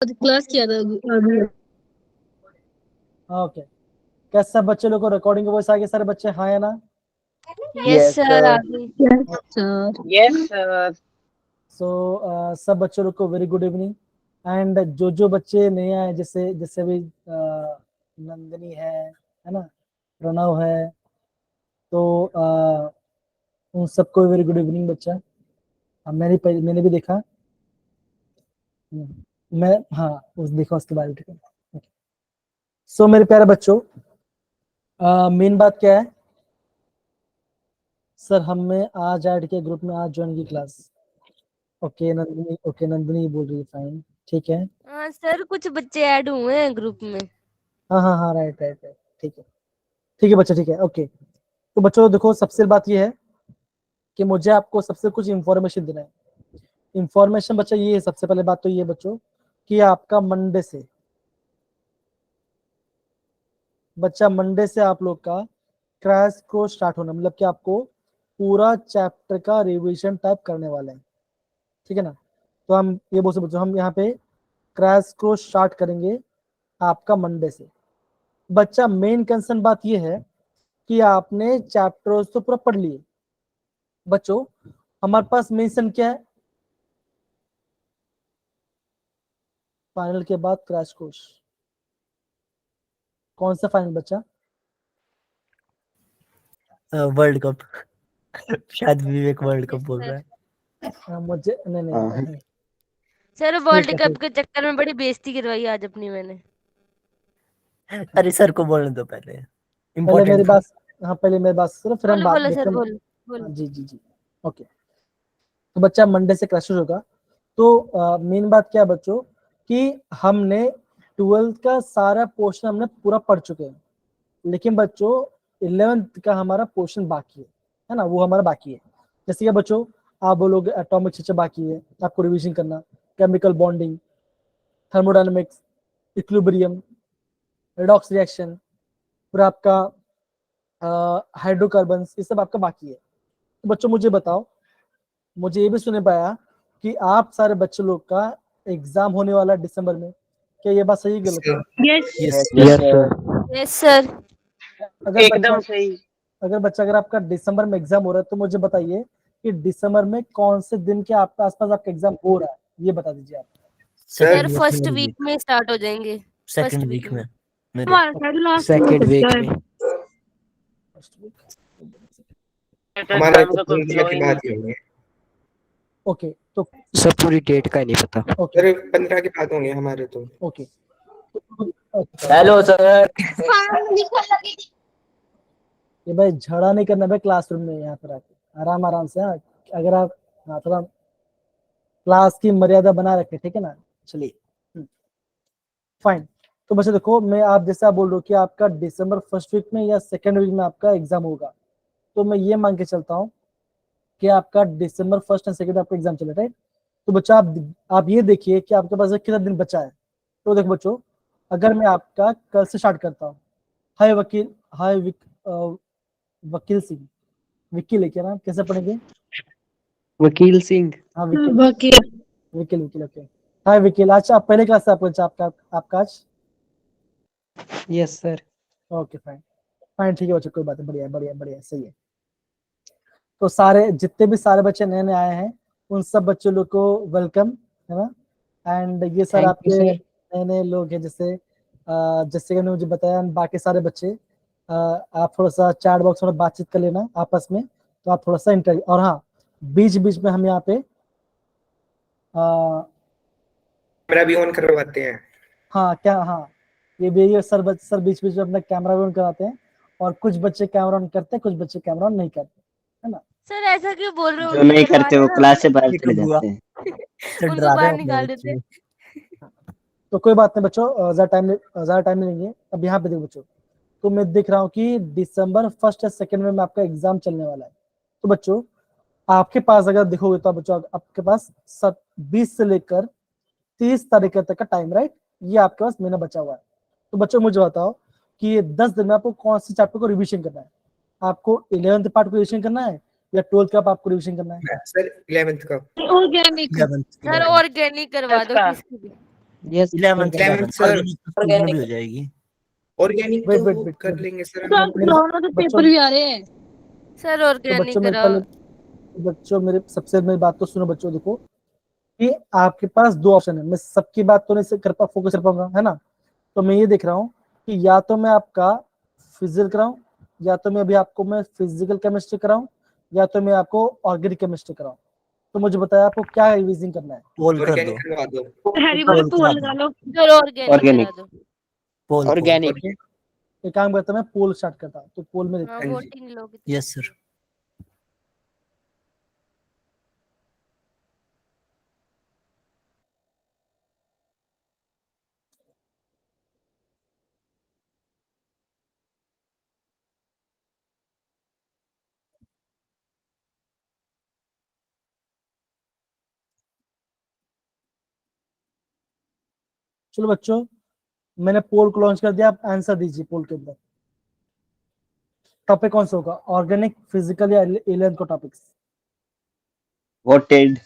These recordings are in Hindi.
क्लास किया था अभी। ओके, क्या सब बच्चे लोग को रिकॉर्डिंग की वॉइस आ गई? सारे बच्चे हाँ या ना? यस सर, आ sir. गई। Sir Yes, sir. सो सब बच्चों लोग को वेरी गुड इवनिंग। एंड जो बच्चे नए आए, जैसे जैसे भी नंदिनी है ना, प्रणव है, तो उन सबको वेरी गुड इवनिंग बच्चा। मैंने भी देखा। मैं हाँ उस देखा उसके बारे में, ठीक है। सो मेरे प्यारे बच्चों, मेन बात क्या है सर, हमें आज ऐड किया ग्रुप में, आज ज्वाइन की क्लास। ओके नंदिनी बोल रही है, फाइन, ठीक है। हाँ सर, कुछ बच्चे ऐड हुए हैं ग्रुप में। हाँ हाँ हाँ, राइट राइट राइट, ठीक है बच्चा, ठीक है, ओके। तो बच्चों देखो, सबसे बात ये है कि मुझे आपको सबसे कुछ इंफॉर्मेशन देना है। इंफॉर्मेशन बच्चा ये है, सबसे पहले बात तो ये बच्चों कि आपका मंडे से आप लोग का क्रैश कोर्स स्टार्ट होना, मतलब कि आपको पूरा चैप्टर का रिवीजन टाइप करने वाले हैं, ठीक है ना। तो हम ये बोल सकते बच्चों, हम यहाँ पे क्रैश कोर्स स्टार्ट करेंगे आपका मंडे से। बच्चा मेन कंसर्न बात ये है कि आपने चैप्टर्स तो पूरा पढ़ लिए बच्चों, हमारे पास मेंशन क्या है, फाइनल के बाद क्रैश कोर्स। कौन सा फाइनल बच्चा? World cup. शायद विवेक वर्ल्ड कप बोल रहा है। मुझे नहीं नहीं सर, ठीक वर्ल्ड है, कप के चक्कर में बड़ी बेइज्जती करवाई आज अपनी मैंने। अरे सर को बोलने दो पहले, पहले मेरी इम्पोर्टेंट बात, हाँ पहले मेरी बात सुनो, फिर हम बोलो बात बोलो देखते सर, हैं। बोलो हाँ, बोलो। जी जी जी, ओके। तो बच्चा मंडे से क्लासेस होगा। तो मेन बात क्या है बच्चों कि हमने 12th का सारा पोर्शन हमने पूरा पढ़ चुके हैं, लेकिन बच्चों 11th का हमारा पोर्शन बाकी है ना, वो हमारा बाकी है। जैसे कि बच्चों आप बोलोगे एटॉमिक स्ट्रक्चर बाकी है, आपको रिवीजन करना, chemical bonding, thermodynamics, equilibrium, redox reaction, फिर आपका हाइड्रोकार्बन्स, ये सब आपका बाकी है। तो बच्चों मुझे बताओ, मुझे ये भी सुने पाया कि आप सारे बच्चे लोग का एग्जाम होने वाला है दिसंबर में, क्या ये बात सही है गलत है? Yes yes Yes, sir. sir. Yes sir. अगर बच्चा एकदम सही। अगर आपका दिसंबर में एग्जाम हो रहा है तो मुझे बताइए कि दिसंबर में कौन से दिन के आपके आसपास आपका एग्जाम हो रहा है, ये बता दीजिए आप। सर, सेकंड फर्स्ट वीक में स्टार्ट हो जाएंगे। फर्स्ट सेकंड वीक वीक में। में मेरे। हमारा शायद लास्ट सेकेंड वीक में। हमारा तो कोई फ्लो ही नहीं। होंगे ओके तो सर, पूरी डेट का नहीं पता। ओके सर 15 के बाद होंगे हमारे तो। Okay hello sir. ये भाई झगड़ा नहीं करना भाई क्लासरूम में, यहाँ पर आके आराम आराम से, हाँ। अगर आप, हाँ, थोड़ा क्लास की मर्यादा बना रखे, ठीक है ना। चलिए फाइन। तो बच्चे देखो, मैं आप जैसे आप बोल रहे हो कि आपका दिसंबर फर्स्ट वीक में या सेकेंड वीक में आपका एग्जाम होगा, तो मैं ये मान के चलता हूँ कि आपका दिसंबर फर्स्ट एंड सेकेंड आपका एग्जाम चले, राइट। तो बच्चा आप ये देखिए कि आपके पास कितना दिन बचा है। तो देखो बच्चों, अगर मैं आपका कल से स्टार्ट करता हूँ, हाय वकील सिंह, वकील है क्या नाम, कैसे पढ़ेंगे? वकील सिंह। हाँ वकील, बाकी वकील वकील, ओके। हाय वकील, अच्छा आप पहले क्लास से आपका आज, yes sir. Okay fine fine, ठीक है बच्चों, कोई बात नहीं, बढ़िया बढ़िया बढ़िया, सही है। तो सारे जितने भी सारे बच्चे नए नए आए हैं, उन सब बच्चों लोग को वेलकम, है ना। एंड ये सर थैंक यू आपके सर। नए नए लोग हैं, जैसे जैसे कि मुझे बताया, बाकी सारे बच्चे, आप थोड़ा सा चैट बॉक्स में बातचीत कर लेना आपस में, तो आप थोड़ा सा इंटर, और हाँ बीच बीच में हम यहाँ पे कैमरा भी ऑन करवाते हैं। हाँ क्या, हाँ ये भी ये सर बीच बीच में अपना कैमरा ऑन कराते हैं, और कुछ बच्चे कैमरा ऑन करते हैं, कुछ बच्चे कैमरा ऑन नहीं करते, है ना। सर, ऐसा क्यों बोल रहे हो? जो उनकी नहीं करवा करते वो देना, क्लास से बाहर ये चले कब हुआ? जाते हैं। सर उनको डरा रहे बाहर हो अपने निकाल बच्चे देते। को। तो कोई बात नहीं बच्चों, ज्यादा टाइम नहीं लेंगे। अब यहाँ पे देखो बच्चों, तो मैं देख रहा हूँ कि दिसंबर फर्स्ट या सेकेंड में आपका एग्जाम चलने वाला है। तो बच्चों आपके पास अगर देखोगे तो बच्चों आपके पास 20 से लेकर 30 तारीख तक का टाइम, राइट, ये आपके पास महीना बचा हुआ है। तो बच्चों मुझे बताओ कि ये 10 दिन में आपको कौन से चैप्टर को रिविजन करना है? आपको 11th पार्ट को रिविजन करना है या 12th का आपको रिविजन करना है? सर 11th का। Organic. Eleventh sir, eleventh organic करवा दो अच्छा। किसकी भी। Yes 11th Organic, Clement sir, में भी हो जाएगी। ऑर्गेनिक वेट तो वेट वो वेट कर लेंगे सर तो हम। आप दोनों तो पेपर भी आ रहे हैं। सर तो ऑर्गेनिक बच्चों मेरे कराओ। पहले बच्चों मेरे सबसे मेरी बात तो सुनो बच्चों, देखो कि आपके पास दो ऑप्शन है, मैं सबकी बात तो नहीं कर पा फोकस कर पाऊंगा, है ना। तो मैं ये देख रहा हूँ कि या तो मैं आपका फिजिकल कराऊं, या तो मैं अभी आपको मैं फिजिकल केमिस्ट्री कराऊं, या तो मैं आपको ऑर्गेनिक केमिस्ट्री कराऊं। तो मुझे बताया आपको क्या रिवीजन करना है। पोल कर दो, ऑर्गेनिक करवा दो। हैरी पॉटर पोल पोल करा लगा दो, लो। सर ऑर्गेनिक करा दो। पोल पोल। ऑर्गेनिक ओके, एक काम करता मैं पोल स्टार्ट करता हूं, तो पोल में देखते हाँ हैं। जी। वोटिंग लोग। Yes sir. चलो बच्चों, मैंने पोल को लॉन्च कर दिया, आप आंसर दीजिए पोल के अंदर। टॉपिक कौन सा होगा, ऑर्गेनिक, फिजिकल या एलियन को टॉपिक्स? वोटेड।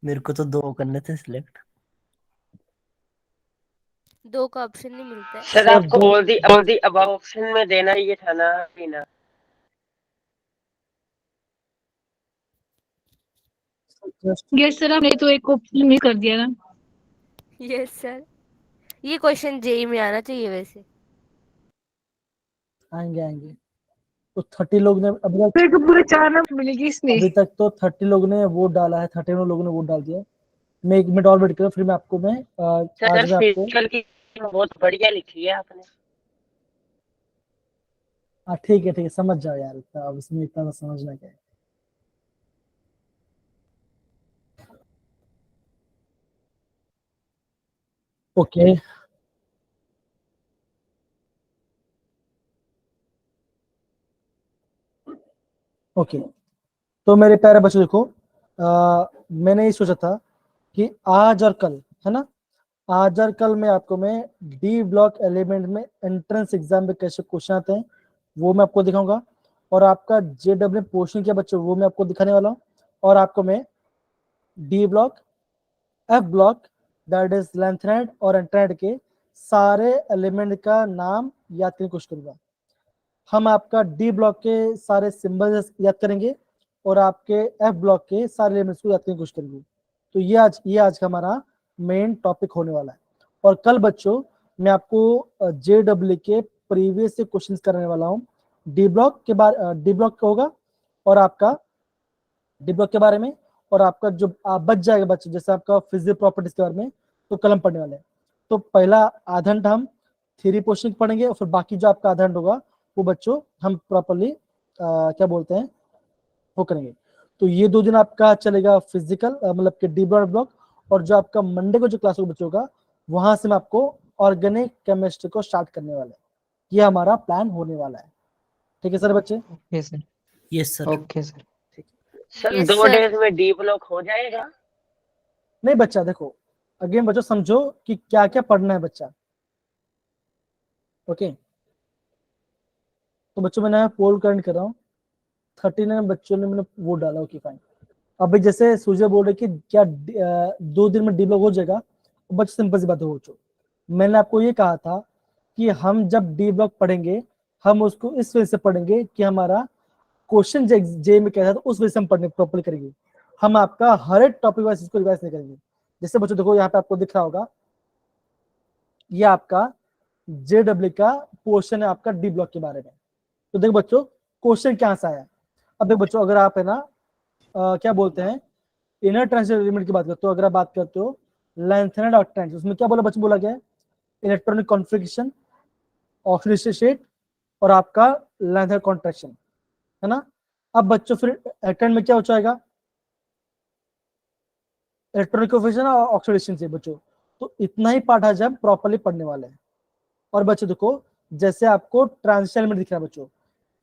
मेरे को तो 2 करने थे सिलेक्ट। 2 का ऑप्शन नहीं मिलता है। सर सर आपको दो, ऑल दी अबव ऑप्शन में देना ये था ना अभी ना। यस सर, हमने तो एक ऑप्शन मिस कर दिया ना। यस सर, ये क्वेश्चन जेई में आना चाहिए वैसे। आएंगे आएंगे। तो 30 लोग ने अभी तक, मेरे को पूरे 4 नंबर मिलेगी इसमें। अभी तक तो 30 लोगों ने वोट डाला है, 31 लोगों ने वोट डाल दिया। मैं 1 मिनट और वेट करूँ, फिर मैं आपको मैं आज सर मैं आपको, फिजिकल की बहुत बढ़िया लिखी है आपने। हाँ ठीक है समझ जाओ यार, इतना अब इसमें इतना तो समझना क्या है। ओके ओके, तो मेरे प्यारे बच्चों देखो, मैंने ये सोचा था कि आज और कल, है ना, आज और कल मैं आपको मैं डी ब्लॉक एलिमेंट में एंट्रेंस एग्जाम में कैसे क्वेश्चन आते हैं वो मैं आपको दिखाऊंगा, और आपका जेडब्ल्यू पोर्शन क्या बच्चों वो मैं आपको दिखाने वाला हूँ, और आपको मैं D block, F block, that is lanthanide और एंट्राइड के सारे एलिमेंट का नाम याद करने की कोशिश करूंगा। हम आपका डी ब्लॉक के सारे सिंबल याद करेंगे, और आपके एफ ब्लॉक के सारे एलिमेंट्स को याद करने की कोशिश करेंगे। तो ये आज का हमारा मेन टॉपिक होने वाला है। और कल बच्चों मैं आपको जेडब्ल्यू के प्रीवियस से क्वेश्चंस करने वाला हूँ। डी ब्लॉक के बारे, डी ब्लॉक का होगा, और आपका डी ब्लॉक के बारे में, और आपका जो आप बच जाएगा बच्चे, जैसे आपका फिजिकल प्रॉपर्टीज के बारे में, तो कल हम पढ़ने वाले हैं। तो पहला आधा घंटा हम थ्योरी पोर्शन पढ़ेंगे, और फिर बाकी जो आपका आधा घंटा होगा वो बच्चों हम प्रॉपरली क्या बोलते हैं वो करेंगे। तो ये 2 दिन आपका चलेगा फिजिकल, मतलब कि डी ब्लॉक, और जो आपका मंडे को जो क्लास होगा बच्चों का, वहां से मैं आपको ऑर्गेनिक केमिस्ट्री को स्टार्ट करने वाला है। ये हमारा प्लान होने वाला है, ठीक है सर बच्चे? Okay sir. Yes sir. Okay sir. Sir Yes, 2 sir. Days में डी ब्लॉक हो जाएगा। नहीं बच्चा देखो, अगेन बच्चों समझो कि क्या क्या पढ़ना है बच्चा। ओके, तो बच्चों मैंने पोल करंट कर रहा हूँ, 39 बच्चों ने मैंने वोट डाला। Okay fine. अभी जैसे सूर्य बोल रहे कि क्या 2 दिन में डी ब्लॉक हो जाएगा, बच्चे सिंपल सी बात हो चुकी। मैंने आपको ये कहा था कि हम जब डी ब्लॉक पढ़ेंगे, हम उसको इस वजह से पढ़ेंगे कि हमारा क्वेश्चन जे में क्या था, तो उस वजह से हम पढ़ने प्रॉपर करेंगे। हम आपका हर एक टॉपिक वाइज इसको रिवाइज नहीं करेंगे। जैसे बच्चों देखो यहाँ पे आपको दिख रहा होगा, ये आपका जेडब्ल्यू का पोर्शन है आपका डी ब्लॉक के बारे में। तो देखो बच्चों क्वेश्चन क्या से आया। अब देखो बच्चों, अगर आप है ना क्या बोलते हैं इनर ट्रांजिशन एलिमेंट की बात करते हो, अगर आप बात करते हो लेंथेनेड और ट्रांस, उसमें क्या बोला बच्चों, बोला गया है इलेक्ट्रॉनिक कॉन्फ़िगरेशन, ऑक्सीडेशन स्टेट, और आपका लेंथेनेड कॉन्ट्रैक्शन, है ना। अब बच्चों फिर एटम में क्या हो जाएगा, इलेक्ट्रॉनिक कॉन्फ़िगरेशन और ऑक्सीडेशन से बच्चों। तो इतना ही पार्ट आज हम प्रॉपर्ली पढ़ने वाले हैं। और बच्चों देखो, जैसे आपको ट्रांजिशन एलिमेंट दिख रहा है बच्चों,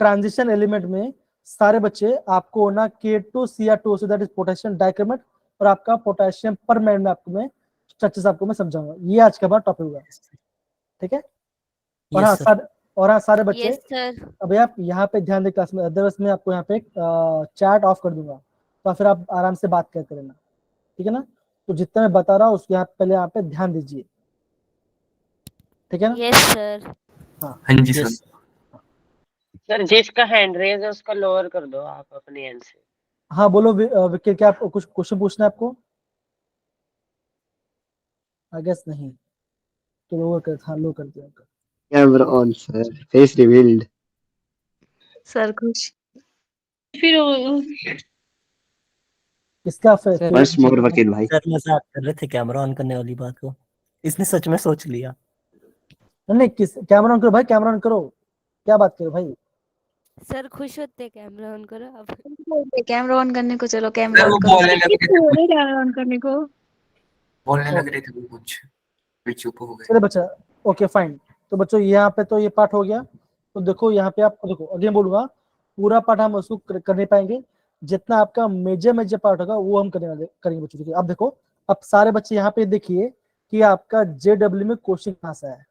ट्रांजिशन एलिमेंट में सारे बच्चे आपको ना K2Cr2 that is potassium dichromate, और आपका पोटेशियम परमैंगनेट में आपको मैं स्ट्रक्चर्स आपको मैं समझाऊंगा। ये आज का हमारा टॉपिक होगा, ठीक है। और हाँ यस सर। सारे बच्चे, Yes, sir. अभी आप यहाँ पे ध्यान दें क्लास में, अदरवाइज मैं आपको यहाँ पे चैट ऑफ कर दूंगा, तो फिर आप आराम से बात करते रहना, ठीक है ना। तो जितना मैं बता रहा हूँ उसको यहाँ पहले यहाँ पे ध्यान दीजिए, ठीक है ना? Yes sir. हाँ हाँ जी yes. सर। सर जिसका हैंड रेज है उसका लोअर कर दो आप अपने एंड से। हाँ बोलो विक्की, क्या आपको कुछ क्वेश्चन पूछना है आपको? आई गेस नहीं, तो लो कर, हाँ लो कर दिया उनका। Camera on, sir. Face revealed. Sir खुश फिर इसका Once more, वकील भाई. सर मजाक कर रहे थे कैमरा ऑन करने वाली बात को, इसने सच में सोच लिया। नहीं किस, कैमरा ऑन करो भाई, कैमरा ऑन करो, क्या बात करो भाई। सर खुश होते कैमरा ऑन करो अब। कैमरा ऑन करने को, चलो कैमरा सर वो ऑन करो। बोलने लग रहे थे कुछ, कैमरा ऑन करने को। बोलने लग रहे थे वो कुछ, फिर चुप हो गए। चलो बच्चा, ओके फाइन। तो बच्चों यहाँ पे तो ये पार्ट हो गया। तो देखो यहाँ पे आप देखो, अगेन बोलूंगा, पूरा पार्ट हम उसको कर नहीं पाएंगे, जितना आपका मेजर मेजर पार्ट होगा वो हम करेंगे बच्चों। ठीक है, अब देखो, अब सारे बच्चे यहाँ पे देखिए कि आपका JW में क्वेश्चन कहाँ से है।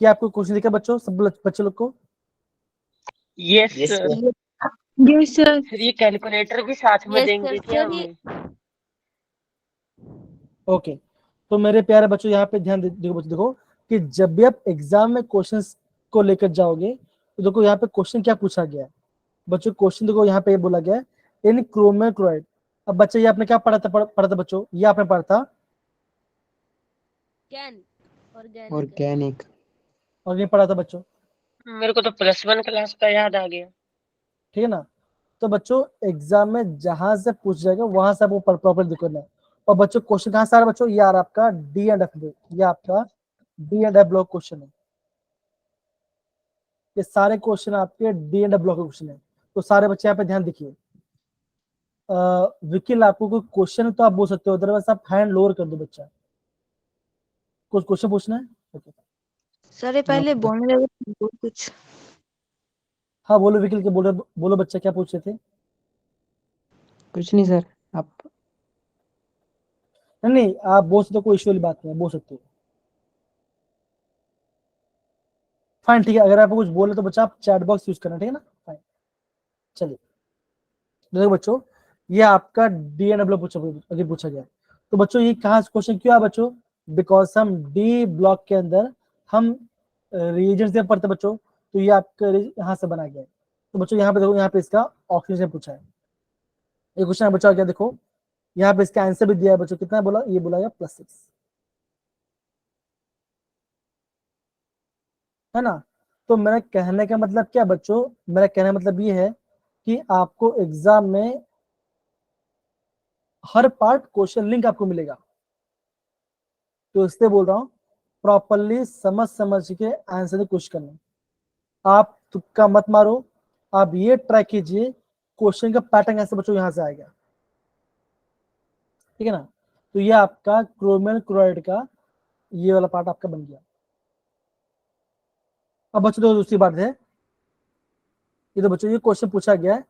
क्या आपको क्वेश्चन दिखा बच्चों, सब बच्चे लोग को? Yes sir. Yes sir. फिर ये कैलकुलेटर भी साथ में यस देंगे सर। क्या सर ये हमें? ओके, तो मेरे प्यारे बच्चों यहाँ पे ध्यान देखो बच्चों, देखो कि जब भी आप एग्जाम में क्वेश्चंस को लेकर जाओगे तो देखो यहाँ पे क्वेश्चन क्या पूछा गया है बच्चों। क्वेश्चन देखो यहाँ पे ये बोला गया है, इन क्रोमेल क्लोराइड। अब बच्चे ये आपने क्या पढ़ा था, पढ़ा था बच्चों, ये आपने पढ़ा था कैन ऑर्गेनिक। Organic. और ये पढ़ा था बच्चों, मेरे को तो +1 क्लास का याद आ गया। ठीक है ना? तो बच्चों एग्जाम में जहां से पूछ जाएगा वहां से आपको प्रॉपर देखना है। और बच्चों क्वेश्चन कहाँ से आ रहा है बच्चों, ये आ रहा है आपका D&F, ये आपका D&F ब्लॉक क्वेश्चन है। ये सारे क्वेश्चन आपके D&F ब्लॉक के क्वेश्चन है। तो सारे बच्चे यहाँ पे ध्यान देखिए। विकिल आपको कोई क्वेश्चन तो आप बोल सकते हो, अदरवाइज आप हैंड लोअर कर दो बच्चा। कुछ क्वेश्चन पूछना है? ओके सर ये पहले बोलने लगे तो कुछ। हाँ बोलो विकिल के, बोलो बोलो बच्चा, क्या पूछ रहे थे? कुछ नहीं सर, आप नहीं नहीं, आप बोल सकते हो, कोई इश्यू वाली बात नहीं है, बोल सकते हो। फाइन ठीक है, अगर आपको कुछ बोले तो बच्चा आप चैट बॉक्स यूज करना, ठीक है ना? फाइन, चलिए देखो बच्चों, ये आपका D&W पूछा गया। तो बच्चों ये कहाँ से क्वेश्चन क्यों आया बच्चों? बिकॉज हम डी ब्लॉक के अंदर हम रिएजेंट्स जब पढ़ते बच्चों, तो ये आपका यहाँ से बना गया है। तो बच्चों यहाँ पे देखो, यहाँ पे इसका ऑक्सीजन पूछा है। ये क्वेश्चन बच्चों क्या देखो, यहाँ पे इसका आंसर भी दिया है बच्चों, कितना बोला, ये बोला गया +6, है ना? तो मेरा कहने का मतलब क्या बच्चों, मेरा कहने का मतलब ये है कि आपको एग्जाम में हर पार्ट क्वेश्चन लिंक आपको मिलेगा। तो इसलिए बोल रहा हूँ, प्रॉपरली समझ के आंसर की कोशिश करना। आप तुक्का मत मारो, आप ये ट्राई कीजिए क्वेश्चन का पैटर्न ऐसे बच्चों यहाँ से आएगा, ठीक है ना? तो ये आपका क्रोमियल क्लोराइड का ये वाला पार्ट आपका बन गया। अब बच्चों तो दूसरी बात है, ये तो बच्चों ये क्वेश्चन पूछा गया है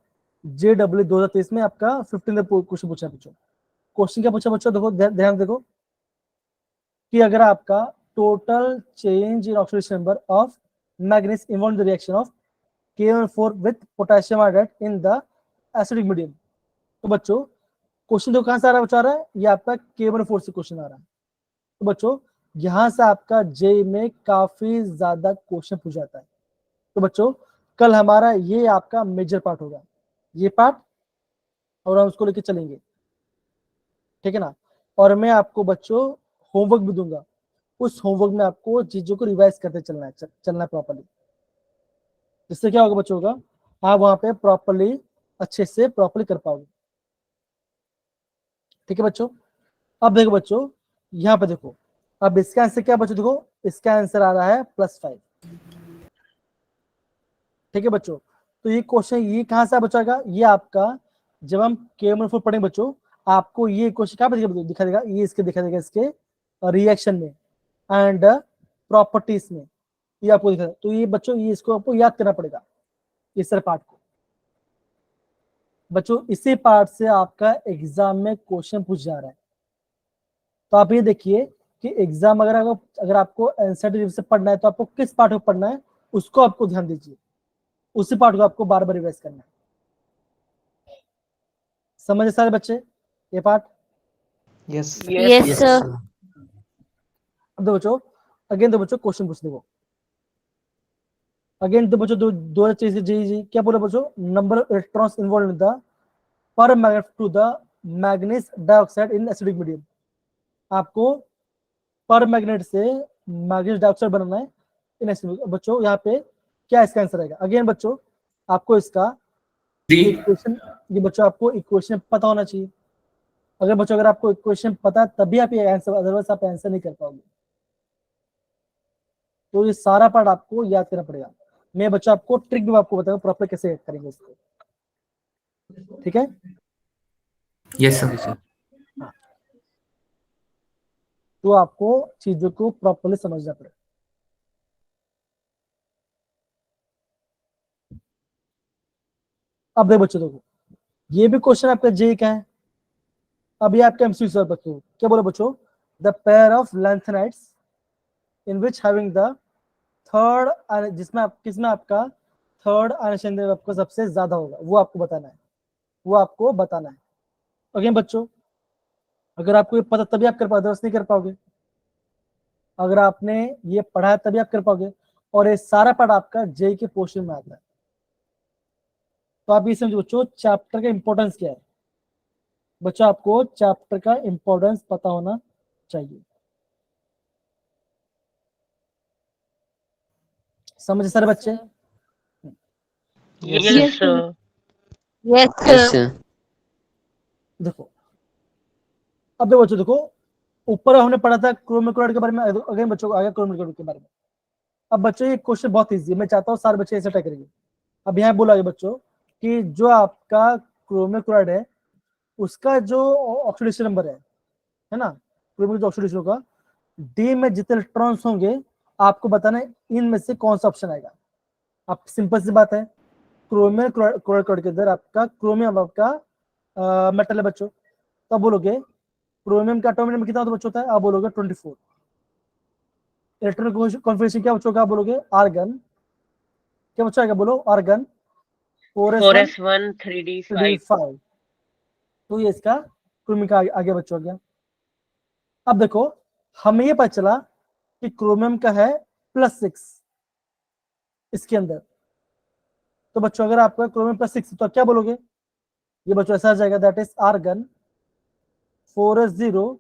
JW 2023 में, आपका 15 क्वेश्चन पूछा बच्चों। क्वेश्चन क्या पूछा बच्चों, देखो ध्यान देखो कि अगर आपका total change in oxidation number of manganese involve the reaction of K1 with potassium hydride in the acidic medium. तो बच्चों क्वेश्चन देखो कहां से आ रहा है बच्चों, आ रहा है ये आपका K1 से क्वेश्चन आ रहा है। तो बच्चों यहां से आपका जे में काफी ज्यादा क्वेश्चन पूछ जाता है। तो बच्चों कल हमारा ये आपका मेजर पार्ट होगा, ये पार्ट, और हम उसको लेके चलेंगे, ठीक है ना? और मैं आपको बच्चों होमवर्क भी दूंगा, उस होमवर्क में आपको चीजों को रिवाइज करते चलना है, चलना है प्रॉपरली। जिससे क्या होगा बच्चों का, आप वहां पे प्रॉपरली अच्छे से प्रॉपरली कर पाओगे, ठीक है बच्चों? अब देखो बच्चों, यहाँ पे देखो, अब इसका आंसर क्या बच्चों, देखो इसका आंसर आ रहा है +5, ठीक है बच्चों? तो ये क्वेश्चन ये कहां से बचाएगा, ये आपका जब हम K1 पढ़ेंगे बच्चों, आपको ये क्वेश्चन कहां पे दिखा देगा, ये इसके दिखा देगा, इसके रिएक्शन में एंड प्रॉपर्टीज में, ये आपको दिखा। तो ये बच्चों ये इसको आपको याद करना पड़ेगा, इस सारे पार्ट को बच्चों। इसी पार्ट से आपका एग्जाम में क्वेश्चन पूछ जा रहा है। तो आप ये देखिए कि एग्जाम अगर आपको एनसीईआरटी से पढ़ना है तो आपको किस पार्ट को पढ़ना है, उसको आपको ध्यान दीजिए, उसी पार्ट को आपको बार बार रिवाइज करना है। समझे सारे बच्चे ये part? Yes yes Yes. Sir. अब देखो बच्चों, अगेन दो बच्चों क्वेश्चन पूछ देखो, अगेन दो बच्चों, दो चीजें जी जी क्या बोले बच्चों, number of electrons involve in the permanganate to the manganese dioxide in acidic medium. आपको पर मैग्नेट से मैग्नीज डाइऑक्साइड बनाना है इन एसिडिक। बच्चों यहाँ पे क्या इसका आंसर आएगा? अगेन बच्चों आपको इसका इक्वेशन, ये बच्चों आपको इक्वेशन पता होना चाहिए। अगर बच्चों अगर आपको इक्वेशन पता है तभी आप ये आंसर, अदरवाइज आप आंसर नहीं कर पाओगे। तो ये सारा पार्ट आपको याद करना पड़ेगा। मैं बच्चों आपको ट्रिक भी आपको बताऊंगा प्रॉपर कैसे करेंगे इसको, ठीक है? Yes sir. तो आपको चीजों को प्रॉपरली समझना पड़ेगा। अब देखो बच्चों, देखो ये भी क्वेश्चन आपका जे का है। अब ये आपका एमसीक्यू सर बच्चों क्या बोले बच्चों, the pair of lanthanides in which having the third, जिसमें आप किसमें आपका थर्ड आयन आपको सबसे ज्यादा होगा, वो आपको बताना है, वो आपको बताना है। अगेन बच्चों अगर आपको ये पता तभी आप कर पाओगे, नहीं कर पाओगे। अगर आपने ये पढ़ा है तभी आप कर पाओगे, और ये सारा पार्ट आपका जे के पोर्शन में आता है। तो आप ये समझो बच्चों चैप्टर का इंपॉर्टेंस क्या है। बच्चों आपको चैप्टर का इंपॉर्टेंस पता होना चाहिए। समझे सारे बच्चे? Yes, Yes, sir. sir. Yes yes sir. Sir. देखो अब देखो बच्चों, देखो ऊपर हमने पढ़ा था क्रोमैटोग्राफ के बारे में, अगेन बच्चों आगे क्रोमैटोग्राफ के बारे में। अब बच्चों ये क्वेश्चन बहुत इजी है, मैं चाहता हूँ सारे बच्चे ऐसे ट्राई करेंगे। अब यहाँ बोला बच्चों कि जो आपका क्रोमैटोग्राफ है उसका जो ऑक्सीडेशन नंबर है ना, क्रोमैटोग्राफ जो ऑक्सीडेशन होगा, डी में जितने इलेक्ट्रॉन्स होंगे आपको बताना है इनमें से कौन सा ऑप्शन आएगा। अब सिंपल सी बात है, क्रोमियम क्लोराइड के अंदर आपका क्रोमियम आपका मेटल है बच्चों, तो आप बोलोगे क्रोमियम का एटॉमिक नंबर कितना बच्चों होता है, आप बोलोगे 24। इलेक्ट्रॉनिक कॉन्फिगरेशन क्या बच्चों का, आप बोलोगे आर्गन, क्या बच्चों आएगा बोलो argon 4s1 4s1 3d5. 3d5। तो ये इसका क्रोमियम का आगे बच्चों आ गया। अब देखो हमें ये पता चला कि क्रोमियम का है +6 इसके अंदर। तो बच्चों अगर आपका क्रोमियम +6 तो आप क्या बोलोगे, ये बच्चों ऐसा आ जाएगा, that is argon 4s0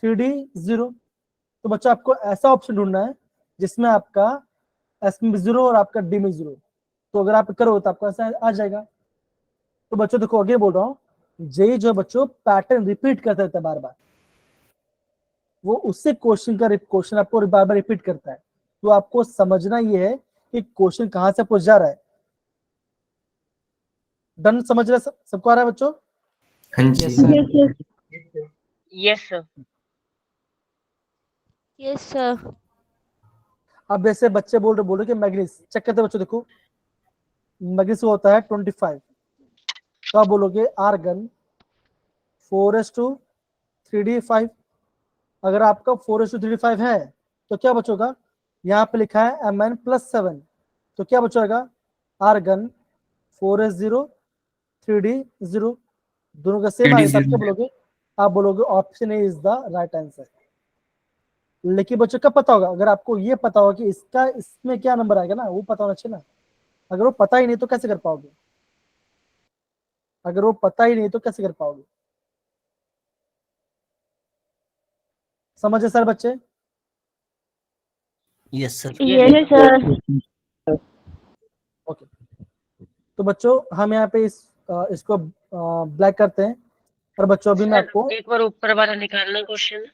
3d0। तो बच्चों आपको ऐसा ऑप्शन ढूंढना है जिसमें आपका एस में 0 और आपका डी में 0। तो अगर आप करो तो आपको ऐसा आ जाएगा। तो बच्चों देखो आगे बोल रहा हूँ, जे जो बच्चों पैटर्न रिपीट करता रहता है बार बार, वो उससे क्वेश्चन आपको बार बार रिपीट करता है। तो आपको समझना ये है कि क्वेश्चन कहां से पूछ जा रहा है। डन? समझ रहे सबको आ रहा है बच्चों? हाँ जी। Yes sir. Yes, sir. Yes, sir. Yes sir. अब जैसे बच्चे बोल रहे कि मैग्नीज चेक करते बच्चों, देखो मैग्नीज होता है 25, तो आप बोलोगे आर्गन 4s2 3d5। अगर आपका 4s2 3d5 है तो क्या बचोगा, यहाँ पे लिखा है Mn+7, तो क्या बचेगा आर्गन 4s0 3d0, दोनों का सेम आएगा। आप क्या बोलोगे, आप बोलोगे option A is the right answer. लेकिन बच्चों कब पता होगा, अगर आपको ये पता होगा कि इसका इसमें क्या नंबर आएगा ना, वो पता होना चाहिए ना। अगर वो पता ही नहीं तो कैसे कर पाओगे, अगर वो पता ही नहीं तो कैसे कर पाओगे। समझे सर बच्चे? Yes sir. Yes sir. Okay, तो बच्चों हम यहाँ पे इसको ब्लैक करते हैं। और बच्चों अभी मैं सर आपको एक बार ऊपर वाला निकालना क्वेश्चन।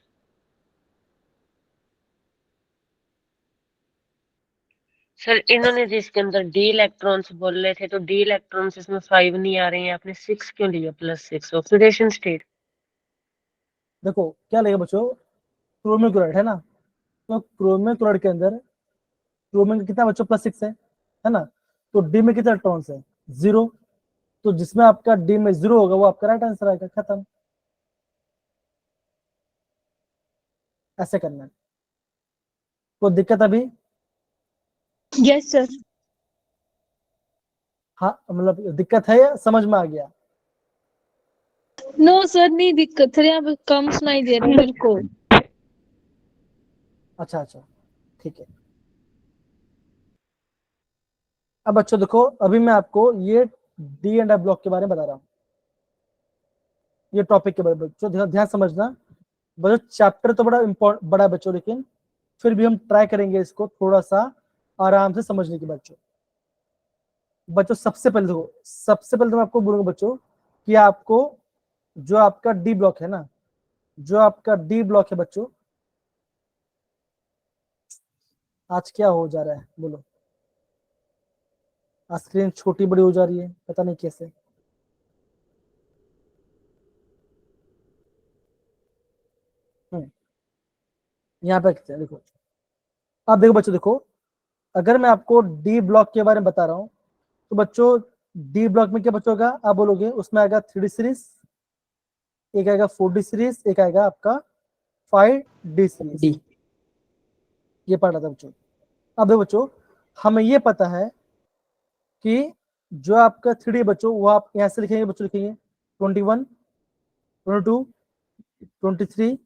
सर इन्होंने जिसके अंदर डी इलेक्ट्रॉन्स बोल रहे थे, तो डी इलेक्ट्रॉन्स इसमें 5 नहीं आ रहे हैं, आपने 6 क्यों लिया? +6 ऑक्सीडेशन स्टेट। देखो क्या लगेगा बच्चों, क्रोमियम क्लोराइड है ना, तो क्रोमियम क्लोराइड के अंदर क्रोमियम का कितना बच्चों +6 है ना, तो डी में कितने इलेक्ट्रॉन्स है 0। तो जिसमें आपका डी में 0 होगा वो आपका राइट आंसर आएगा, खत्म। ऐसे करना है, कोई दिक्कत अभी? Yes, sir. हाँ मतलब दिक्कत है या समझ में आ गया? नो सर, नहीं दिक्कत सर, यहाँ पे कम सुनाई दे रहा है मेरे को। अच्छा अच्छा, ठीक है। अब बच्चों देखो, अभी मैं आपको ये डी एंड एफ ब्लॉक के बारे में बता रहा हूँ, ये टॉपिक के बारे में बच्चों ध्यान समझना। बच्चों चैप्टर तो बड़ा है बच्चों, लेकिन फिर भी हम ट्राई करेंगे इसको थोड़ा सा आराम से समझने की। बच्चों सबसे पहले देखो, सबसे पहले तो मैं आपको बोलूंगा बच्चों कि आपको जो आपका डी ब्लॉक है ना, जो आपका डी ब्लॉक है बच्चों, आज क्या हो जा रहा है बोलो? आज स्क्रीन छोटी बड़ी हो जा रही है, पता नहीं कैसे। यहाँ पे देखो, अब देखो बच्चों, देखो अगर मैं आपको डी ब्लॉक के बारे में बता रहा हूँ तो बच्चों डी ब्लॉक में क्या बच्चों होगा, आप बोलोगे उसमें आएगा 3D सीरीज, एक आएगा 4D सीरीज, एक आएगा आपका 5D सीरीज। डी ये पढ़ा था बच्चों। अब देखो बच्चों, हमें ये पता है कि जो आपका 3D बच्चों, वो आप यहाँ से लिखेंगे बच्चों, लिखेंगे 21, 22, 23,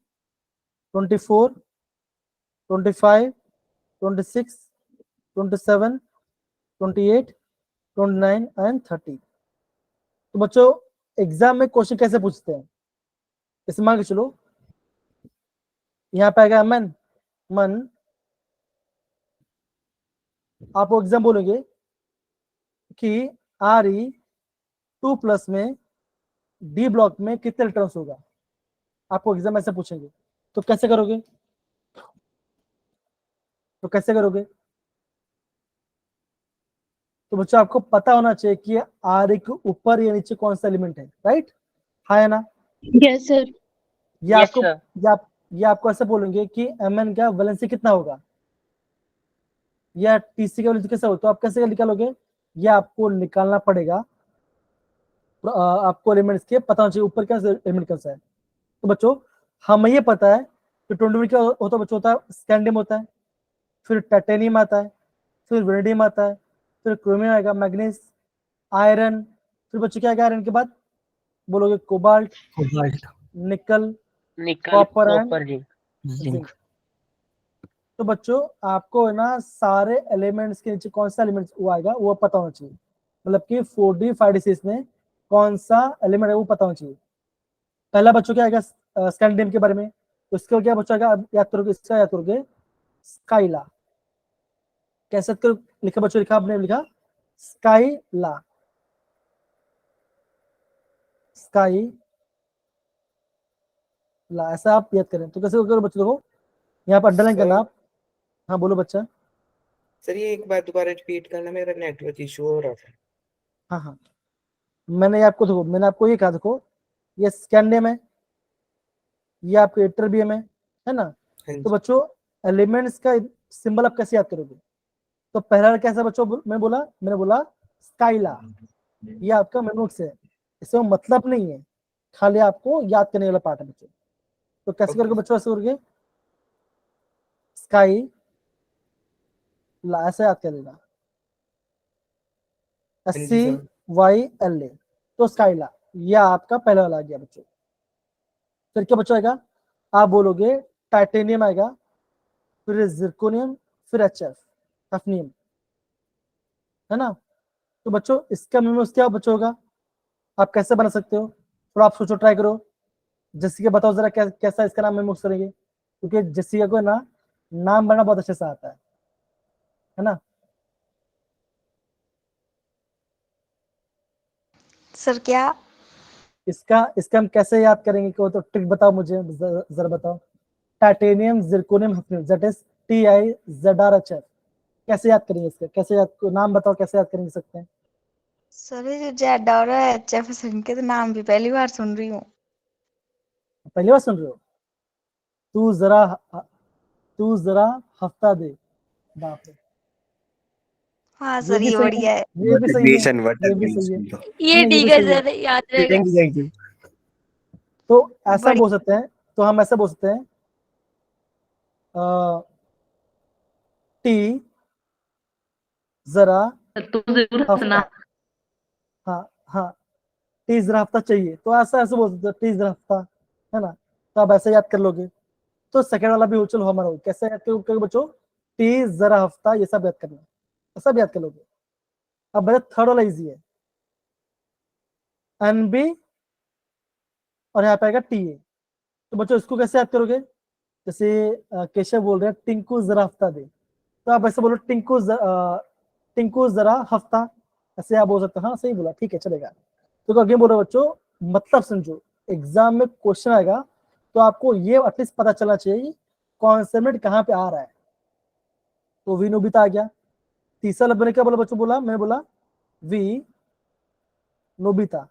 24, 25, 26, 27, 28, 29 एंड 30। तो बच्चों एग्जाम में क्वेश्चन कैसे पूछते हैं, जैसे मान के चलो यहाँ पे आएगा मन मन, आप एग्जाम बोलेंगे कि RE2+ में डी ब्लॉक में कितने इलेक्ट्रॉन्स होगा, आपको एग्जाम ऐसे पूछेंगे, तो कैसे करोगे? तो बच्चों आपको पता होना चाहिए कि RE के ऊपर या नीचे कौन सा एलिमेंट है, राइट? हाँ या ना? Yes sir. ये Yes, आपको sir. ये आपको ऐसे बोलेंगे कि Mn का वैलेंसी कितना होगा, या TC का वैलेंसी कैसा होगा, तो आप कैसे निकालोगे? ये आपको निकालना पड़ेगा। आपको एलिमेंट्स के पता होना चाहिए ऊपर क्या एलिमेंट कैसा है। तो बच्चों हमें ये पता है कि 20 क्या होता है बच्चों, होता है स्कैंडियम होता है, फिर टाइटेनियम आता है, फिर वेनेडियम आता है, फिर क्रोमियम आएगा, मैग्नीज, आयरन, फिर बच्चों क्या आएगा आयरन के बाद? बोलोगे कोबाल्ट, कोबाल्ट, निकल, Nickel, copper and copper, zinc. Zinc. Zinc. तो बच्चों आपको है ना सारे एलिमेंट्स के नीचे कौन सा एलिमेंट वो आएगा वो पता होना चाहिए, मतलब कि 4D 5D सीरीज में कौन सा एलिमेंट है वो पता होना चाहिए। पहला बच्चों क्या आएगा स्कैंडियम के बारे में, तो इसका क्या बच्चों आएगा, याद करोगे, इसका याद करोगे स्काइला। कैसे लिखा बच्चों, लिखा आपने, लिखा स्काइला, स्काई ला, ऐसा आप याद करें। तो कैसे करो बच्चों, देखो यहाँ पर अंडरलाइन करना सर आप। हाँ बोलो बच्चा। सर ये एक बार दोबारा रिपीट करना, मेरा नेटवर्क इशू हो रहा था। हाँ हाँ, मैंने आपको देखो, मैंने आपको ये कहा, देखो ये स्कैंडियम है, ये आपको एट्रिबियम है ना? हाँ तो जी। बच्चों एलिमेंट्स का सिंबल आप कैसे याद करोगे? तो पहला कैसा बच्चों, मैंने बोला स्काइला, ये आपका मेमोक्स है, इसमें मतलब नहीं है, खाली आपको याद करने वाला पार्ट है बच्चों। तो कैसे ओके करोगे बच्चों, ऐसे करोगे स्काई ला, ऐसे याद कर लेना, हाँ जी सर। SCYLA, तो स्काइला, ये आपका पहला वाला आ गया बच्चों। फिर क्या बच्चों आएगा, आप बोलोगे टाइटेनियम आएगा, फिर जिरकोनियम, फिर HF, हफनियम, है ना? तो बच्चों इसका मेमोस क्या बच्चों होगा, आप कैसे बना सकते हो, थोड़ा आप सोचो, ट्राई करो। जैसे बताओ जरा कैसा इसका नाम मेमोस करेंगे, क्योंकि जैसिका को ना नाम बनना बहुत अच्छे से आता है ना? सर क्या? इसका इसका हम कैसे याद करेंगे, को तो ट्रिक बताओ मुझे, जरा बताओ। Titanium zirconium hafnium, that is TiZrHF, कैसे याद करेंगे इसका, कैसे याद, नाम बताओ कैसे याद करेंगे सकते हैं? सर ये जो जेड और HF के तो नाम भी पहली बार सुन रही हूँ। पहली बार सुन रहे हो? तू जरा तू जरा हफ्ता दे, बाप रे, हाँ ये सर भी ये सही है, बढ़िया है। ये भी सही है, व्हाट ये आर भी सही है, ये नहीं ये भी ठीक है सही है। सर, याद रहेगा। Thank you. तो ऐसा बोल बढ़िया। सकते हैं, तो हम ऐसा बोल सकते हैं टी जरा तो जरूर हंसना। हफ्ता, हाँ हाँ, टी जरा हफ्ता चाहिए, तो ऐसा ऐसे बोल सकते हो टी जरा हफ्ता, है ना, तो आप ऐसे याद कर लोगे। तो सेकंड वाला भी हो, चलो हमारा हो, कैसे याद करोगे बच्चों, टी जरा हफ्ता, ये सब याद करना है, सब याद कर लोगे। अब बच्चा थर्ड वाला इजी है, एनबी और यहाँ पे आएगा टी ए। तो बच्चों इसको कैसे याद करोगे, जैसे केशव बोल रहे हैं टिंकू जरा हफ्ता दे, तो आप ऐसे बोलो टिंकू जरा हफ्ता, ऐसे आप बोल सकते हो। हाँ सही बोला, ठीक है चलेगा। तो आगे बोल रहे बच्चों, मतलब समझो, एग्जाम में क्वेश्चन आएगा तो आपको ये एटलीस्ट पता चलना चाहिए कॉन्सोनेंट कहाँ पे आ रहा है। तो वी नोबिता आ गया। तीसरा लब ने क्या बोला बच्चों, बोला मैंने बोला वी नोबिता,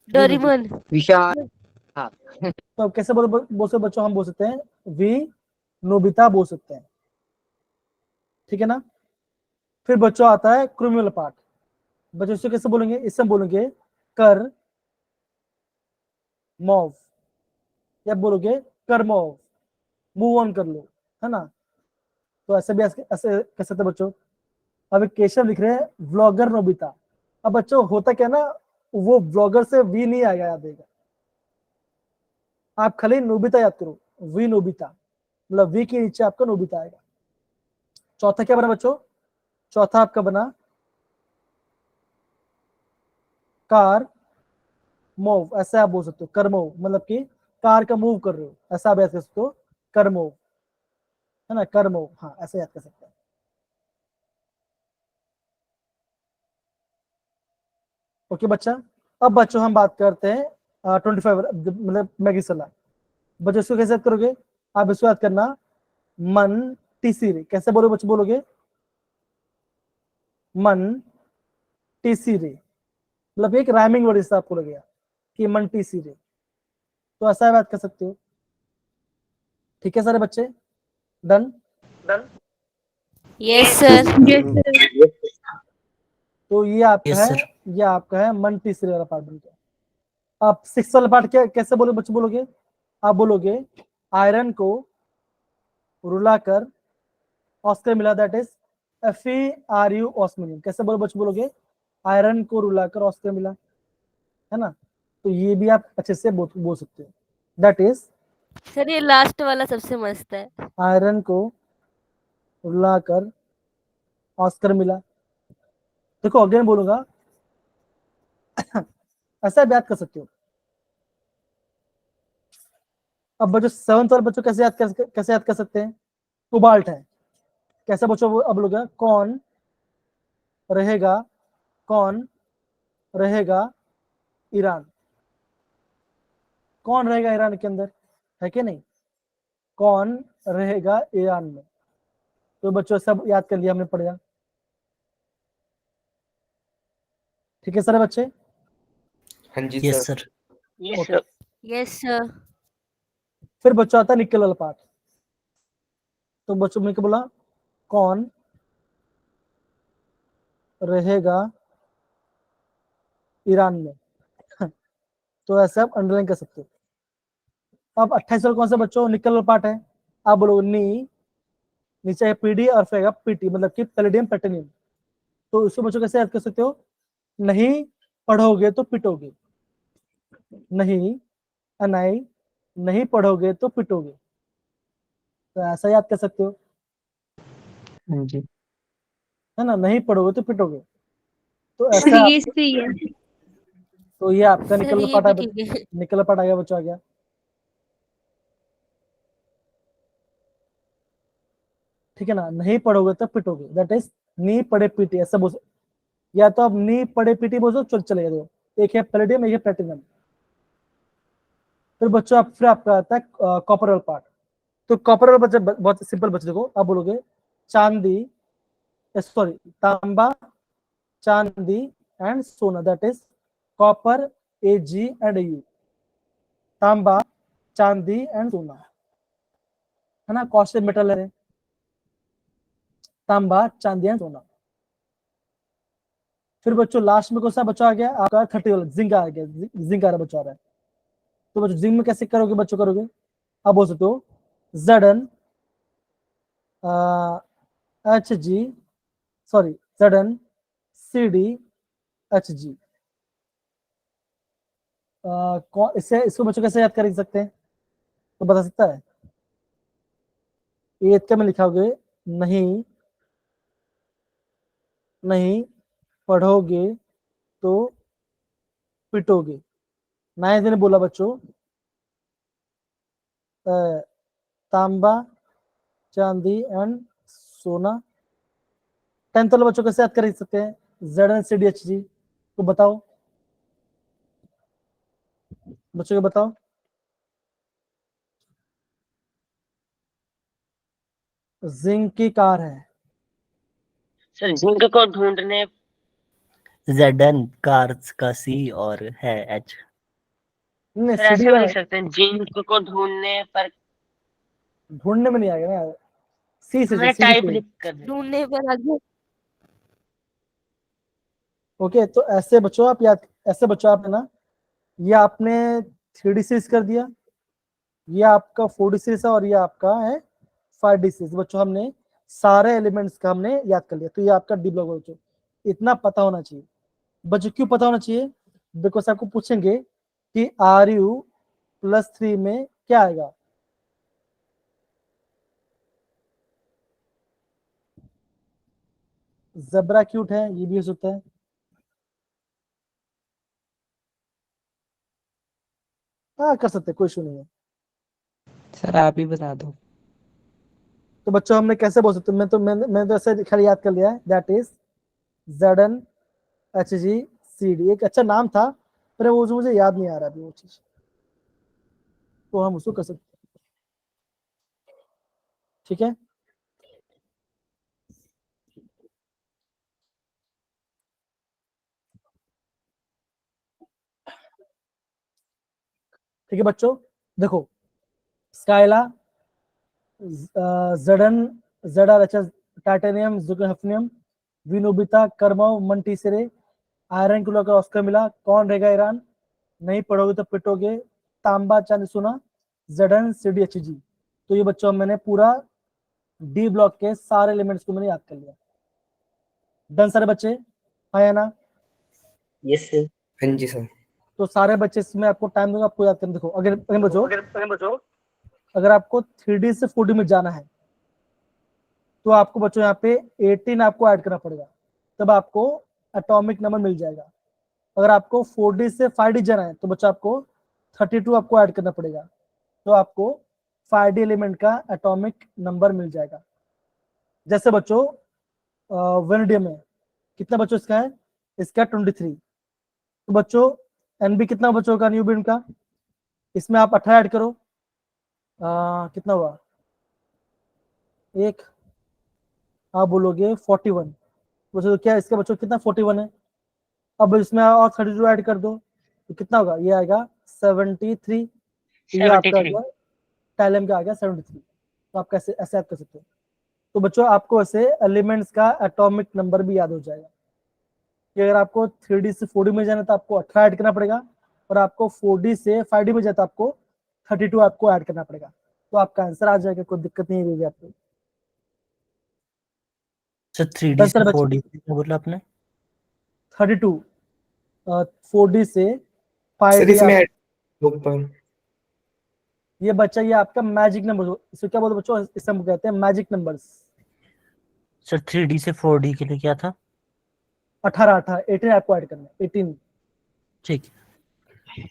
डोरेमोन। विशाल। तो अब कैसे बोल सकते बच्चों, हम बोल सकते हैं वी नोबिता बोल सकते हैं, ठीक है ना। फिर बच्चों आता है क्रिमिनल पार्ट, बच्चों इससे कैसे बोलेंगे, इससे हम बोलेंगे कर मॉव, या बोलोगे कर मॉव, मूव ऑन कर लो, है ना। तो ऐसे भी ऐसे कह सकते बच्चों। अब एक केशव लिख रहे हैं व्लॉगर नोबिता। अब बच्चों होता क्या ना, वो व्लॉगर से वी नहीं आएगा, याद देगा, आप खाली नोबिता याद करो, वी नोबिता, मतलब वी के नीचे आपका नोबिता आएगा। चौथा क्या बना बच्चों, चौथा आपका बना कार मूव, ऐसे आप बोल सकते हो, कर मूव, मतलब कि कार का मूव कर रहे हो, ऐसा आप याद कर सकते हो, कर मूव, है ना, कर मूव, हाँ ऐसे याद कर सकते हैं। ओके बच्चा, अब बच्चों हम बात करते हैं 25 मतलब मैगी सलाह। बच्चों इसको कैसे याद करोगे, आप इसको याद करना मन टीसीरे, कैसे बोलो बच्चों, बोलोगे मन टीसीरे, मतलब एक राइमिंग वर्ड इससे आपको लगेगा कि मन टीसीरे, तो ऐसा याद कर सकते हो। ठीक है सारे बच्चे, डन। Yes sir. तो ये आपका यस है, सर। ये आपका है मन तीसरे वाला पार्ट बन गया। अब सिक्स वाला पार्ट क्या, कैसे बोले बच्चे, बोलोगे आप बोलोगे आयरन को रुलाकर ऑस्कर मिला, दैट इज FERU ऑस्मिनियम, कैसे बोलो बच्चे, बोलोगे आयरन को रुलाकर ऑस्कर मिला, है ना। तो ये भी आप अच्छे से बोल सकते हो, दैट इज सर ये लास्ट वाला सबसे मस्त है। आयरन को रुलाकर ऑस्कर मिला। देखो अगेन बोलूंगा ऐसा आप याद कर सकते हो। अब बच्चों सेवंथ वाले बच्चों कैसे याद कर सकते हैं, कोबाल्ट है, कैसे बच्चों, अब लोग कौन रहेगा, कौन रहेगा ईरान, कौन रहेगा ईरान के अंदर, है कि नहीं, कौन रहेगा ईरान में। तो बच्चों सब याद कर लिया हमने, पढ़ा, ठीक है सारे बच्चे। हाँ जी yes sir. Sir. Yes okay, sir. Yes sir. फिर बच्चों आता है निकल वाला पार्ट। तो बच्चों ने क्या बोला, कौन रहेगा ईरान में तो ऐसे आप अंडरलाइन कर सकते हो। अब 28 वाला कौन सा बच्चों, निकल वाला पार्ट है, आप बोलो नीचे पीडी और फिर आएगा पीटी, मतलब कि पैलेडियम प्लेटिनियम। तो इसको बच्चों कैसे याद कर सकते हो, नहीं पढ़ोगे तो पिटोगे, नहीं अनाई, नहीं पढ़ोगे तो पिटोगे, तो ऐसा याद कर सकते हो, हाँ जी। है ना, नहीं पढ़ोगे तो पिटोगे, तो ऐसा ये सही है। तो ये आपका सर निकल ये पार्ट भी है, ठीक है। निकल पार्ट आ गया बच्चों, आ गया, ठीक है ना, नहीं पढ़ोगे तो पिटोगे, दैट इज नी पढ़े पीटी, ऐसा बोल, या तो आप नी पढ़े पीटी बोलो चल चलेगा, दो एक है पैलेडियम, एक है प्लेटिनम। फिर बच्चों फिर आपका आता है कॉपर वाला पार्ट। तो कॉपर वाला बच्चे बहुत सिंपल बच्चे, देखो आप बोलोगे चांदी, सॉरी तांबा, चांदी एंड सोना, that is copper AG and AU, तांबा, चांदी एंड सोना, है ना, कॉस्टली मेटल है, तांबा, चांदी एंड सोना। फिर बच्चों लास्ट में कौन सा बच्चा आ गया आपका 30 वाला, जिंक आ गया, जिंक आ रहा बच्चा आ रहा है। तो बच्चों जिंक में कैसे करोगे बच्चों, करोगे आप बोल सकते हो Zn HG, sorry Zn CD H G. कौन इससे इसको बच्चों कैसे याद कर सकते हैं, तो बता सकता है? एथ का में लिखाओगे, नहीं नहीं पढ़ोगे तो पिटोगे। नाइन्थ ने बोला बच्चों तांबा चांदी एंड सोना। 10th वाले बच्चों कैसे याद कर सकते हैं Z N C D H G, तो बताओ बच्चों को बताओ। जिंक की कार है। सर जिंक को ढूंढने ZN कार्स का C और है H। नहीं सर सीडी ऐसे भी वाला लिख सकते हैं, जिंक को ढूंढने पर ढूंढने में नहीं आएगा ना, सी से मैंने सीडी टाइप से। लिख कर दिया। ढूंढने पर आगे। ओके, तो ऐसे बच्चों आप याद, ऐसे बच्चों आप है ना, ये आपने 3D सीरीज कर दिया, ये आपका 4D सीरीज है और ये आपका है 5D सीरीज। बच्चों हमने सारे एलिमेंट्स का हमने याद कर लिया, तो ये आपका डी ब्लॉक बच्चों इतना पता होना चाहिए। बच्चों क्यों पता होना चाहिए? बिकॉज आपको पूछेंगे कि RU+3 में क्या आएगा। ज़ेब्रा क्यूट है, ये भी हो सकता है। हाँ कर सकते हैं, कोई इशू नहीं है। सर आप ही बता दो। तो बच्चों हमने कैसे बोल सकते, मैंने तो ऐसे खाली याद कर लिया है, दैट इज ZnHgCd। एक अच्छा नाम था पर वो मुझे याद नहीं आ रहा अभी वो चीज, तो हम उसको कर सकते हैं। ठीक है, ठीक है बच्चों, देखो Scylla, जडन, ZrHs, titanium, जुगहफनियम, विनोबिता, कर्मव, मंटीसेरे, iron kilo का ऑस्कर मिला, कौन रहेगा ईरान, नहीं पढ़ोगे तो पिटोगे, तांबा चांदी सोना, ZnCdHg। तो ये बच्चों मैंने पूरा डी ब्लॉक के सारे एलिमेंट्स को मैंने याद कर लिया। डन सारे बच्चे, हाँ या ना? Yes sir. हाँ जी सर। तो सारे बच्चे इसमें आपको टाइम दूंगा, आपको याद करने। देखो अगर बच्चों अगर आपको 3D से 4D में जाना है तो आपको बच्चों यहाँ पे 18 आपको ऐड करना पड़ेगा, तब आपको एटॉमिक नंबर मिल जाएगा। अगर आपको 4D से 5D जाना है तो बच्चों आपको 32 आपको ऐड करना पड़ेगा, तो आपको 5D एलिमेंट का एटॉमिक नंबर मिल जाएगा। जैसे बच्चों वेनेडियम में कितना बच्चों इसका है, इसका 23। तो बच्चों NB कितना बच्चों का न्यूबिन का, इसमें आप 18 ऐड करो, कितना हुआ, एक, आप बोलोगे 41। बच्चों तो क्या इसका बच्चों कितना 41 है। अब इसमें और 32 ऐड कर दो तो कितना होगा, ये आएगा 73। तो ये आपका आ 73। गया टैलेम का आ गया 73। तो आप कैसे ऐसे याद कर सकते हो। तो बच्चों आपको ऐसे एलिमेंट्स का एटॉमिक नंबर भी याद हो जाएगा कि अगर आपको 3D से 4D में जाना तो आपको 18 ऐड करना पड़ेगा, और आपको 4D से 5D में जाता आपको 32 आपको ऐड करना पड़ेगा, तो आपका आंसर आ जाएगा, कोई दिक्कत नहीं रहेगी आपको। सर 3D डन से सर बच्चे, 4D क्या बोला आपने? 32 4D से सर 5D इसमें आप, ऐड ऊपर ये बच्चा ये आपका मैजिक नंबर, इसको क्या बोलते हैं बच्चों, इसे हम कहते हैं मैजिक नंबर्स। सर 3D से 4D के लिए क्या था? 18 आपको ऐड करना है, 18। ठीक।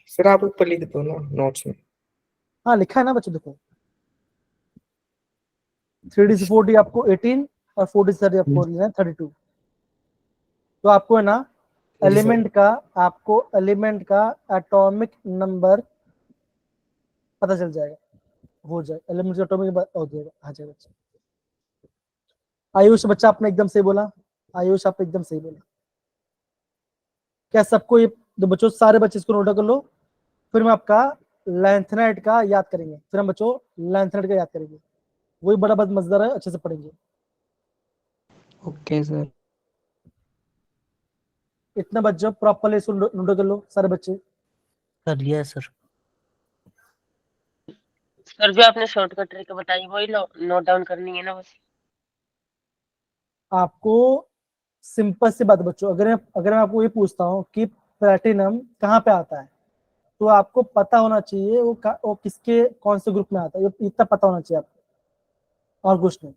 सर आप ऊपर लिख दो ना नोट्स में। हाँ लिखा है ना बच्चों, देखो 3D से 4D आपको 18 और 4D से 30 आपको लेना है 32। तो आपको है ना जी सर। एलिमेंट का, आपको एलिमेंट का एटॉमिक नंबर पता चल जाएगा, हो जाए एलिमेंट का एटॉमिक नंबर हो जाएगा, आ जाएगा बच्चा। आयुष बच्चा आपने एकदम सही बोला, आयुष आप एकदम सही बोला। क्या सबको ये, तो बच्चों सारे बच्चे इसको नोट कर लो, फिर हम आपका लेंथनाइट का याद करेंगे, फिर हम बच्चों लेंथनाइट का याद करेंगे, वही बड़ा बहुत मजेदार है, अच्छे से पढ़ेंगे। Okay sir. इतना बच्चों प्रॉपरली इसको नोट कर लो सारे बच्चे। कर लिया है सर। सर जो आपने शॉर्टकट ट्रिक बताई वही नोट डाउन करनी है ना बस। आपको सिंपल सी बात है बच्चों, अगर मैं आपको ये पूछता हूँ कि प्लेटिनम कहाँ पे आता है, तो आपको पता होना चाहिए वो किसके कौन से ग्रुप में आता है, ये इतना पता होना चाहिए आपको, और कुछ नहीं।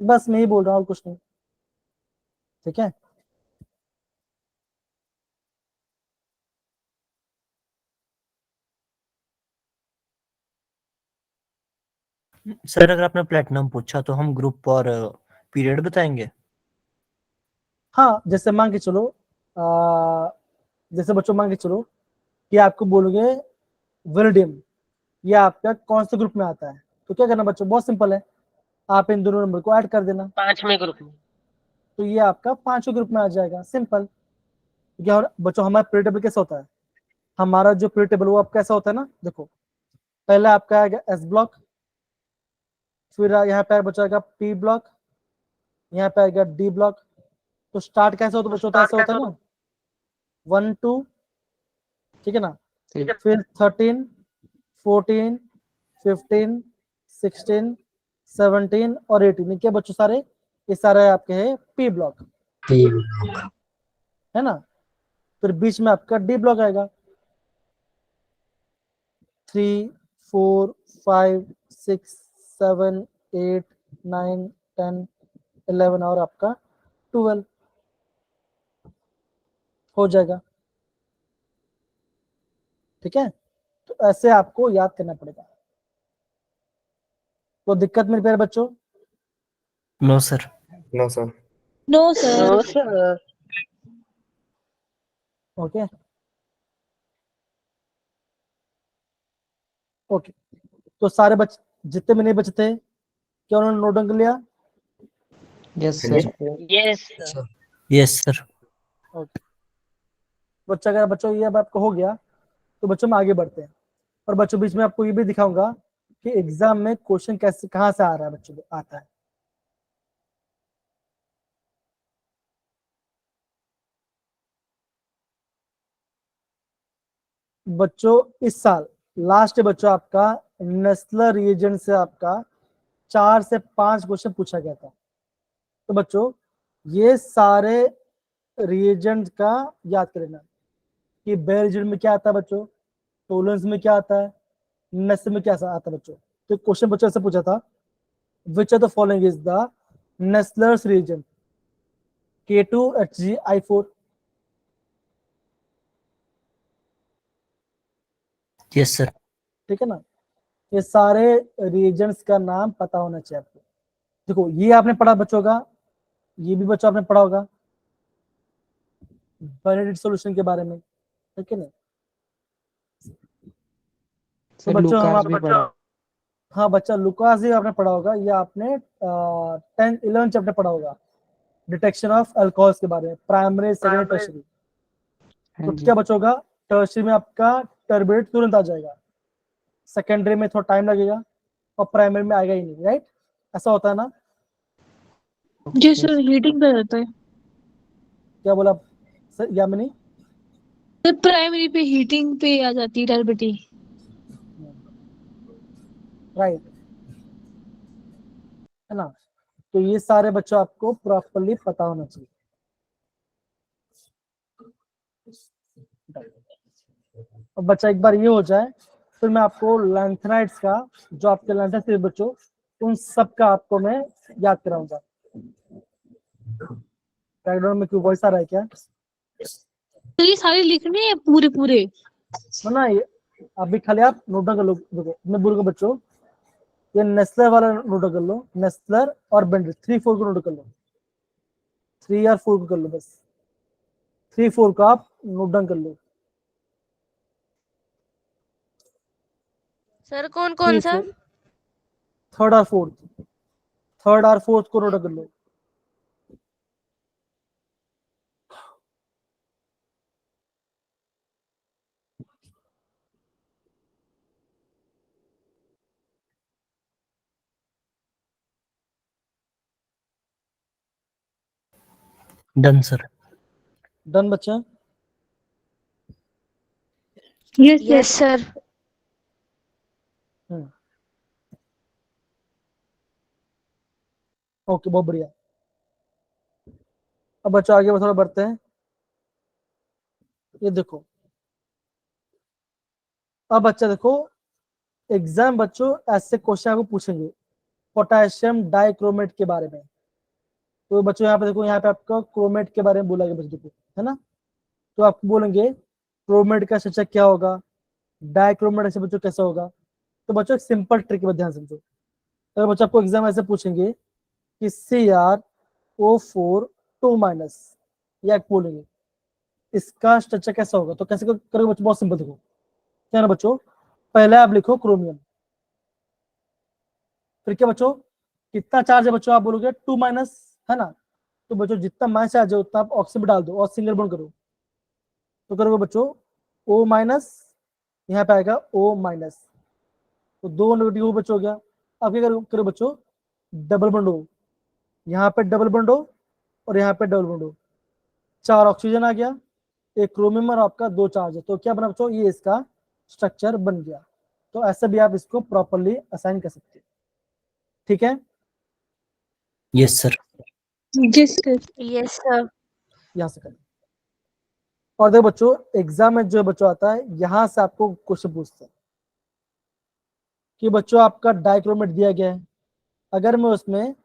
बस मैं ही बोल रहा हूँ और कुछ नहीं, ठीक है। सर अगर आपने प्लेटिनम पूछा तो हम ग्रुप और पीरियड बताएंगे। हाँ, जैसे मान के चलो जैसे बच्चों मान के चलो कि आपको बोलोगे विलिडियम, ये आपका कौन से ग्रुप में आता है, तो क्या करना बच्चों, बहुत सिंपल है, आप इन दोनों नंबर को ऐड कर देना, 5वें ग्रुप में। तो ये आपका 5वें ग्रुप में आ जाएगा, सिंपल। क्या बच्चों हमारा पीरियड टेबल कैसा होता है, हमारा जो पीरियड टेबल वो आप कैसा होता है ना, देखो पहले आपका आएगा एस ब्लॉक, फिर यहाँ पे बचाएगा पी ब्लॉक, यहाँ पे आएगा डी ब्लॉक। तो स्टार्ट कैसे होता है बच्चों, ऐसा होता है ना 1 2, ठीक है ना, फिर 13 14 15 16 17 और 18, क्या बच्चों सारे, ये सारे आपके हैं पी ब्लॉक, है ना। फिर बीच में आपका डी ब्लॉक आएगा, 3 4 5 6 7 8 9 10 11 और आपका 12 हो जाएगा, ठीक है। तो ऐसे आपको याद करना पड़ेगा। तो दिक्कत मेरे प्यारे बच्चों, no sir. No sir. No sir. No sir. Okay okay. तो सारे जितने में नहीं बचे थे, क्या उन्होंने नोट डाउन कर लिया? यस हाँ जी। Sir. Yes sir. Yes sir. Okay बच्चा, अगर बच्चों ये अब आपको हो गया तो बच्चों में आगे बढ़ते हैं, और बच्चों बीच में आपको ये भी दिखाऊंगा कि एग्जाम में क्वेश्चन कैसे कहाँ से आ रहा है, बच्चों को आता है। बच्चों इस साल लास्ट बच्चों आपका नेस्लर रिएजेंट से आपका 4 से 5 क्वेश्चन पूछा गया था। तो बच्चों ये सारे रिएजेंट का याद कर लेना कि बेयर रिएजेंट में क्या आता है बच्चों, टोलेंस में क्या आता है, नेस में क्या आता है बच्चों। तो क्वेश्चन बच्चों से पूछा था, which of the following is the Nessler's reagent, K2HgI4। Yes sir. ठीक है ना, ये सारे रिएजेंट्स का नाम पता होना चाहिए आपको। देखो ये आपने पढ़ा बच्चों का, ये भी बच्चों आपने पढ़ा होगा बेनेडिक्ट सॉल्यूशन के बारे में, ठीक है ना। तो सर बच्चों हम लुकास आप भी पढ़ा। हाँ बच्चा लुकास ही आपने पढ़ा होगा, ये आपने 10 11 चैप्टर पढ़ा होगा, डिटेक्शन ऑफ अल्कोहल्स के बारे में, प्राइमरी सेकेंडरी टर्शरी। हाँ तो जी। क्या बच्चों का टर्शरी में आपका टर्बिडेट तुरंत आ जाएगा, सेकेंडरी में थोड़ा टाइम लगेगा, और प्राइमरी में आएगा ही नहीं, राइट, ऐसा होता है ना। जी सर, हीटिंग पे रहता है। क्या बोला सर यामिनी? सर प्राइमरी पे हीटिंग पे आ जाती है टर्बिटी। राइट, है ना। तो ये सारे बच्चों आपको प्रॉपरली पता होना चाहिए। अब बच्चा एक बार ये हो जाए, फिर मैं आपको लैंथेनाइड्स का, जो आपके लैंथेनाइड्स थे बच्चों, उन सब का आपको मैं याद कराऊंगा। बैकग्राउंड में क्यों वॉइस आ रहा है क्या? तो ये सारे लिखने हैं पूरे पूरे? ना ये अभी खाली आप नोट डाउन कर लो। देखो मैं बोलूंगा बच्चों, ये नेस्लर वाला नोट डाउन कर लो, नेस्लर और बेंडल 3 4 को नोट कर लो, 3 और 4 को कर लो, बस 3 4 का आप नोट डाउन कर लो। सर कौन कौन सा? थर्ड और फोर्थ, थर्ड और फोर्थ को नोट कर लो। Done sir. डन बच्चा? Yes yes sir. Sir. Okay बहुत बढ़िया। अब बच्चों आगे थोड़ा बढ़ते हैं। ये देखो, अब बच्चा देखो, एग्जाम बच्चों ऐसे क्वेश्चन आपको पूछेंगे पोटेशियम डाइक्रोमेट के बारे में। तो बच्चों यहाँ पे देखो, यहाँ पे आपका क्रोमेट के बारे में बोला गया बच्चों को, है ना। तो आपको बोलेंगे क्रोमेट का स्ट्रक्चर क्या होगा, डाइक्रोमेट ऐसे बच्चों कैसा होगा। तो बच्चों एक सिंपल ट्रिक में ध्यान समझो। अगर बच्चों आपको एग्जाम ऐसे पूछेंगे कि CrO4 2- या बोलेंगे इसका स्ट्रक्चर कैसा होगा, तो कैसे करोगे बच्चों, बहुत सिंपल। देखो क्या ना बच्चों, पहले आप लिखो क्रोमियम, फिर क्या बच्चों, कितना चार्ज है बच्चों, आप बोलोगे 2-, है ना। तो बच्चों जितना माइनस चार्ज है उतना आप ऑक्सीजन में डाल दो और सिंगल बॉन्ड करो। तो करोगे बच्चों O-, यहाँ पे आएगा O-, तो 2 नेगेटिव बच्चों हो गया। अब क्या करो बच्चों, डबल बॉन्ड हो, यहाँ पे डबल बॉन्ड हो और यहाँ पे डबल बॉन्ड हो, 4 ऑक्सीजन आ गया, एक क्रोमियम और आपका 2 चार्ज है। तो क्या बना बच्चों, ये इसका स्ट्रक्चर बन गया। तो ऐसे भी आप इसको प्रॉपर्ली असाइन कर सकते हैं, ठीक है। Yes sir. Yes sir. Yes sir. यहाँ से करें। और देखो बच्चों, एग्जाम में जो बच्चों आता है, यहाँ से आपको क्वेश्चन पूछते हैं कि बच्चों आपका डाइक्रोमेट दिया गया है, अगर मैं उसमें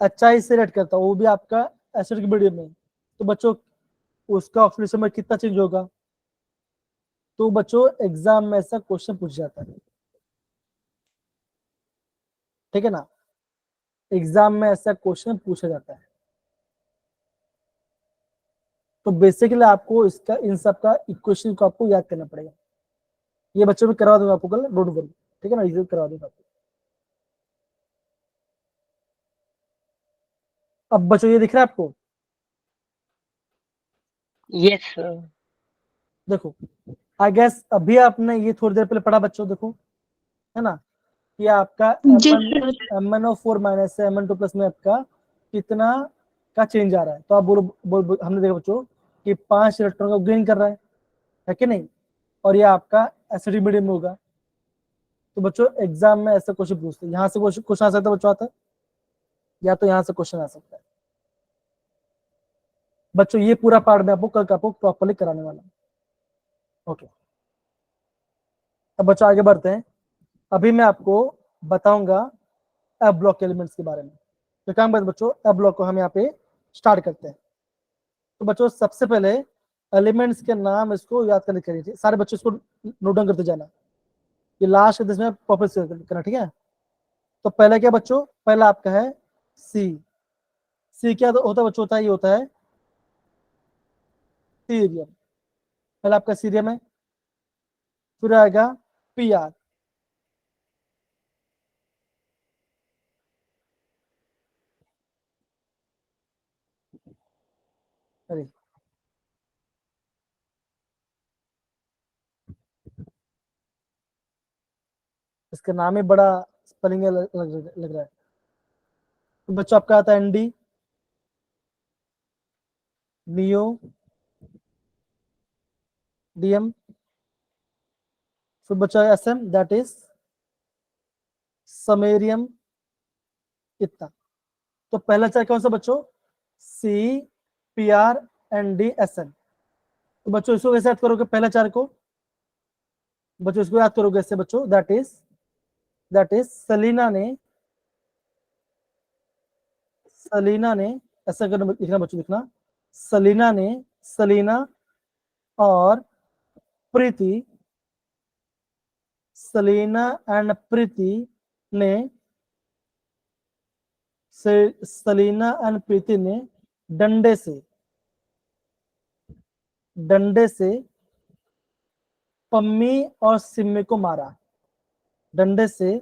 HI से रेड करता हूँ, वो भी आपका एसिडिक मीडियम में, तो बच्चों उसका ऑक्सीडेशन में कितना चेंज होगा। तो बच्चों एग्जाम में ऐसा क्वेश्चन पूछ जाता है, ठीक है ना। एग्जाम में ऐसा क्वेश्चन पूछा जाता है। तो बेसिकली आपको इसका, इन सब का इक्वेशन को आपको याद करना पड़ेगा। ये बच्चों में करवा दूंगा आपको कल, डोंट वरी, ठीक है ना, ये करवा दूंगा आपको। अब बच्चों ये दिख रहा है आपको, यस सर। देखो आई गेस अभी आपने ये थोड़ी देर पहले पढ़ा बच्चों, देखो है ना, कि आपका यस सर। MnO4- से Mn2+ में आपका कितना का चेंज आ रहा है। तो आप बोलो हमने देखा बच्चों कि 5 इलेक्ट्रॉन का गेन कर रहा है कि नहीं, और ये आपका एसिडिक मीडियम में होगा। तो बच्चों एग्जाम में ऐसा क्वेश्चन पूछते हैं, यहाँ से क्वेश्चन आ सकता है बच्चों, आता है, या तो यहाँ से क्वेश्चन आ सकता है। बच्चों ये पूरा पार्ट में आपको कल का आपको प्रॉपर्ली कराने वाला हूँ, ओके। अब बच्चों आगे बढ़ते हैं। अभी मैं आपको बताऊंगा एफ ब्लॉक एलिमेंट्स के बारे में। तो काम करते बच्चों, एफ ब्लॉक को हम यहाँ पे स्टार्ट करते हैं। तो बच्चों सबसे पहले एलिमेंट्स के नाम इसको याद करने के लिए सारे बच्चों इसको नोट डाउन करते जाना, ये लास्ट के में प्रॉपर करना, ठीक है। तो पहले क्या बच्चों, पहला आपका है सी। सी क्या होता है बच्चों, होता है, ये होता है सीरियम, पहला आपका सीरियम है। फिर आएगा PR, अरे इसका नाम ही बड़ा स्पेलिंग लग रहा है। तो बच्चों आपका आता है ND, नियो, DM। फिर बच्चा SM, दैट इज समेरियम, इतना। तो पहला चार कौन सा बच्चों, CPR ND SN। तो बच्चों इसको कैसे याद करोगे, पहला चार को बच्चों इसको याद करोगे ऐसे बच्चों, दैट इज सलीना ने ऐसा करना, लिखना बच्चों, लिखना सलीना और प्रीति, सलीना एंड प्रीति ने सलीना एंड प्रीति ने डंडे से पम्मी और सिम्मी को मारा, डंडे से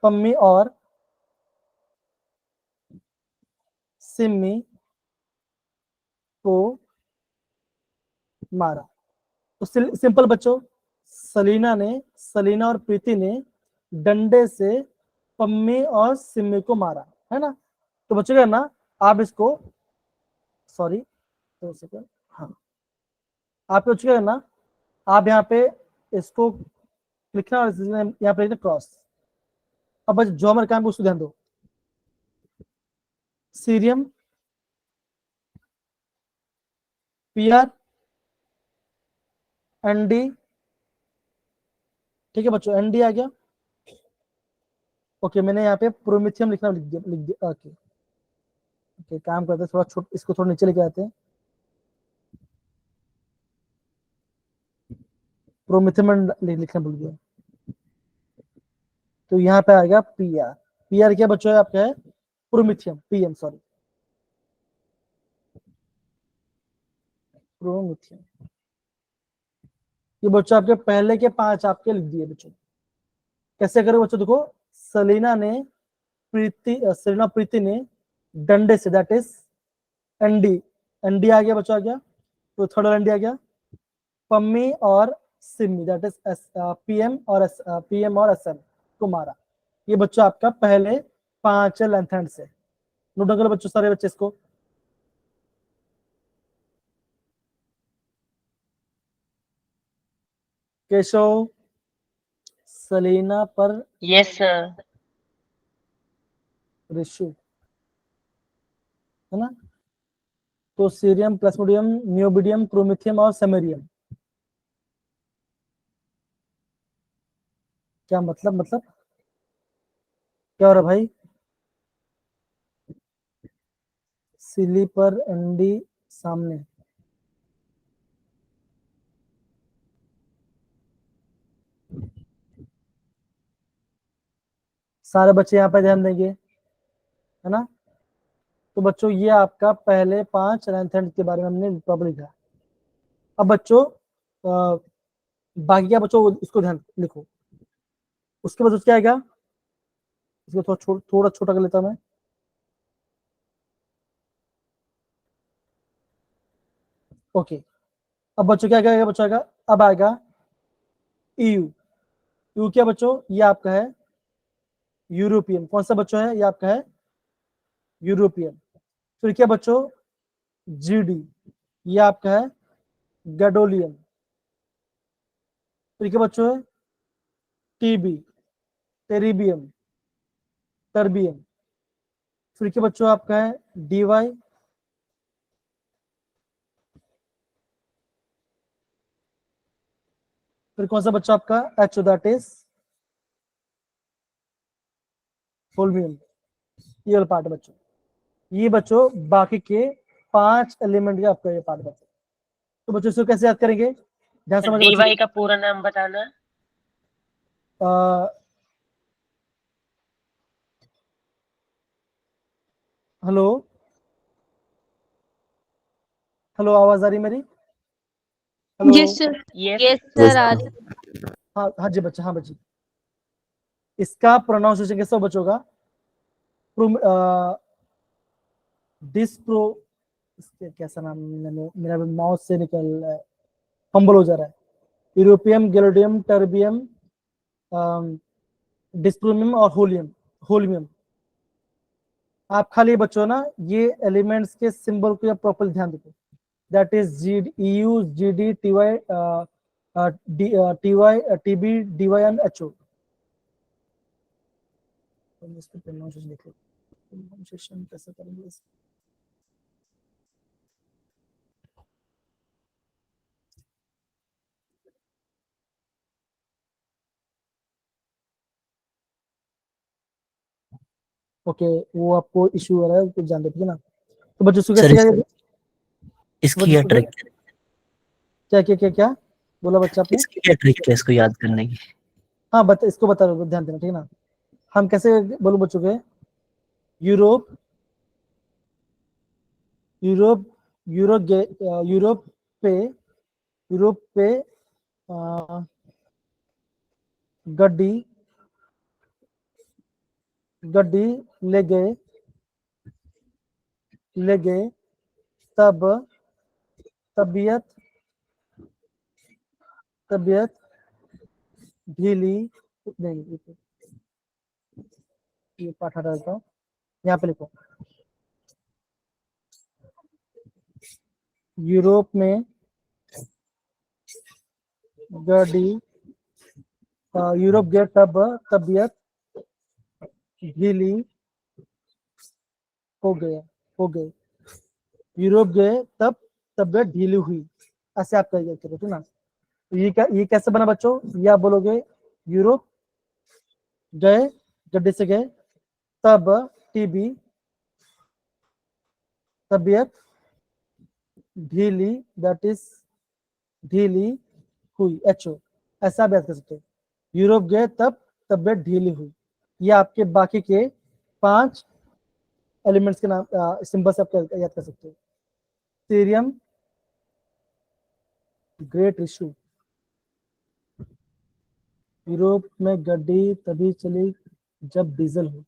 पम्मी और सिम्मी को मारा। तो सिंपल बच्चों, सलीना और प्रीति ने डंडे से पम्मी और सिम्मी को मारा, है ना। तो बच्चों क्या ना, आप इसको, सॉरी 2 सेकंड, हाँ, आप बच्चों क्या करना, आप यहाँ पे इसको लिखना और यहाँ पे लिखना क्रॉस। अब बस जो हमारे काम है उसको ध्यान दो। सीरियम, पीआर, एनडी, ठीक है बच्चों, एनडी आ गया। ओके, मैंने यहाँ पे प्रोमिथियम लिख दिया। ओके ओके, काम करते हैं थोड़ा इसको थोड़ा नीचे लेके आते हैं। प्रोमिथियम लिखना भूल गया, तो यहाँ पे आएगा पीआर। पीआर क्या बच्चों है आपका, है प्रोमिथियम, पीएम सॉरी, प्रोमिथियम। ये बच्चों आपके पहले के 5 आपके लिख दिए बच्चों। कैसे करो बच्चों, देखो सेलिना प्रीति ने डंडे से, दैट इज एनडी, एनडी आ गया बच्चों, आ गया। तो थर्ड एनडी आ गया। पम्मी और सिमी, दैट इज पीएम और एसएम को मारा। ये बच्चों आपका पहले 5 लेंथ हैंड से। नोट करो बच्चों, सारे बच्चे इसको। केशव सेलिना पर यस सर। रिशु, है ना। तो सीरियम, प्लाज्मोडियम, नियोबिडियम, प्रोमिथियम और सेमेरियम। क्या मतलब क्या हो रहा है भाई? सिली पर एनडी सामने, सारे बच्चे यहाँ पे ध्यान देंगे, है ना। तो बच्चों ये आपका पहले 5 लेंथ हैंड के बारे में हमने प्रॉब्लम लिखा। अब बच्चों बाकी क्या बच्चों, इसको ध्यान लिखो। उसके बाद क्या आएगा, इसको थोड़ा छोटा कर लेता हूं मैं। ओके, अब बच्चों क्या आएगा बच्चों, आएगा अब आएगा ईयू। यू क्या बच्चों, ये आपका है यूरोपियन। कौन सा बच्चों है, ये आपका है यूरोपियन। फिर क्या बच्चों, जीडी, ये आपका है गैडोलियन। फिर क्या बच्चों है टीबी, टेरिबियम, टर्बियम। फिर क्या बच्चों आपका है डीवाई, फिर कौन सा बच्चा आपका एचओ, दैट इज होल्मियम। ये वाला पार्ट बच्चों, ये बच्चों बाकी के 5 एलिमेंट का आपका ये पार्ट बच्चों। तो बच्चों इसको कैसे याद करेंगे, ध्यान समझ डीवाई का पूरा नाम बताना। हेलो हेलो, आवाज आ रही मेरी? Hello, yes sir. Yes sir आज। हाँ हाँ जी बच्चा, हाँ बच्ची, इसका प्रोनाउंसिएशन कैसा हो बच्चों का? डिस्प्रो, कैसा नाम, मेरा माउथ से निकल रहा है, फंबल हो जा रहा है। यूरोपियम, गैलोडियम, टर्बियम, डिस्प्रोमियम और होलियम। आप खाली बच्चों ना ये एलिमेंट्स के सिंबल को प्रॉपर ध्यान दो। That is G, EU, GD, TY, TY, TB, DY and HO. इसको प्रोनाउंसिएशन लिख लो, प्रोनाउंसिएशन कैसे करेंगे इसको? ओके, वो आपको इशू आ रहा है, कुछ जान दो, ठीक है ना। तो बच्चों इसको कैसे करेंगे? इसकी क्या ट्रिक है? क्या बोला बच्चा आपने? इसकी क्या ट्रिक है इसको याद करने की? हाँ इसको बता दो, ध्यान देना, ठीक है ना। हम कैसे बोलो बच्चों के, यूरोप, यूरोप, यूरोप पे गड्डी ले गए तब तबीयत ढीली, नहीं ये पाठ हटा देता हूँ, यहाँ पे लिखो यूरोप में गड्डी, यूरोप गए तब तबीयत ढीली हो गए। यूरोप गए तब तबीयत ढीली हुई, ऐसे आप करिए करो, ठीक ना। तो ये कैसे बना बच्चों, ये आप बोलोगे यूरोप गए, गड्ढे से गए, तब टीबी तबीयत ढीली, दैट इज ढीली हुई, एचओ, ऐसा आप याद कर सकते हो। यूरोप गए तब तबीयत ढीली हुई। ये आपके बाकी के 5 एलिमेंट्स के नाम सिंबल्स आप याद कर सकते हो। सीरियम, ग्रेट इशू, यूरोप में गड्डी तभी चली जब डीजल हो,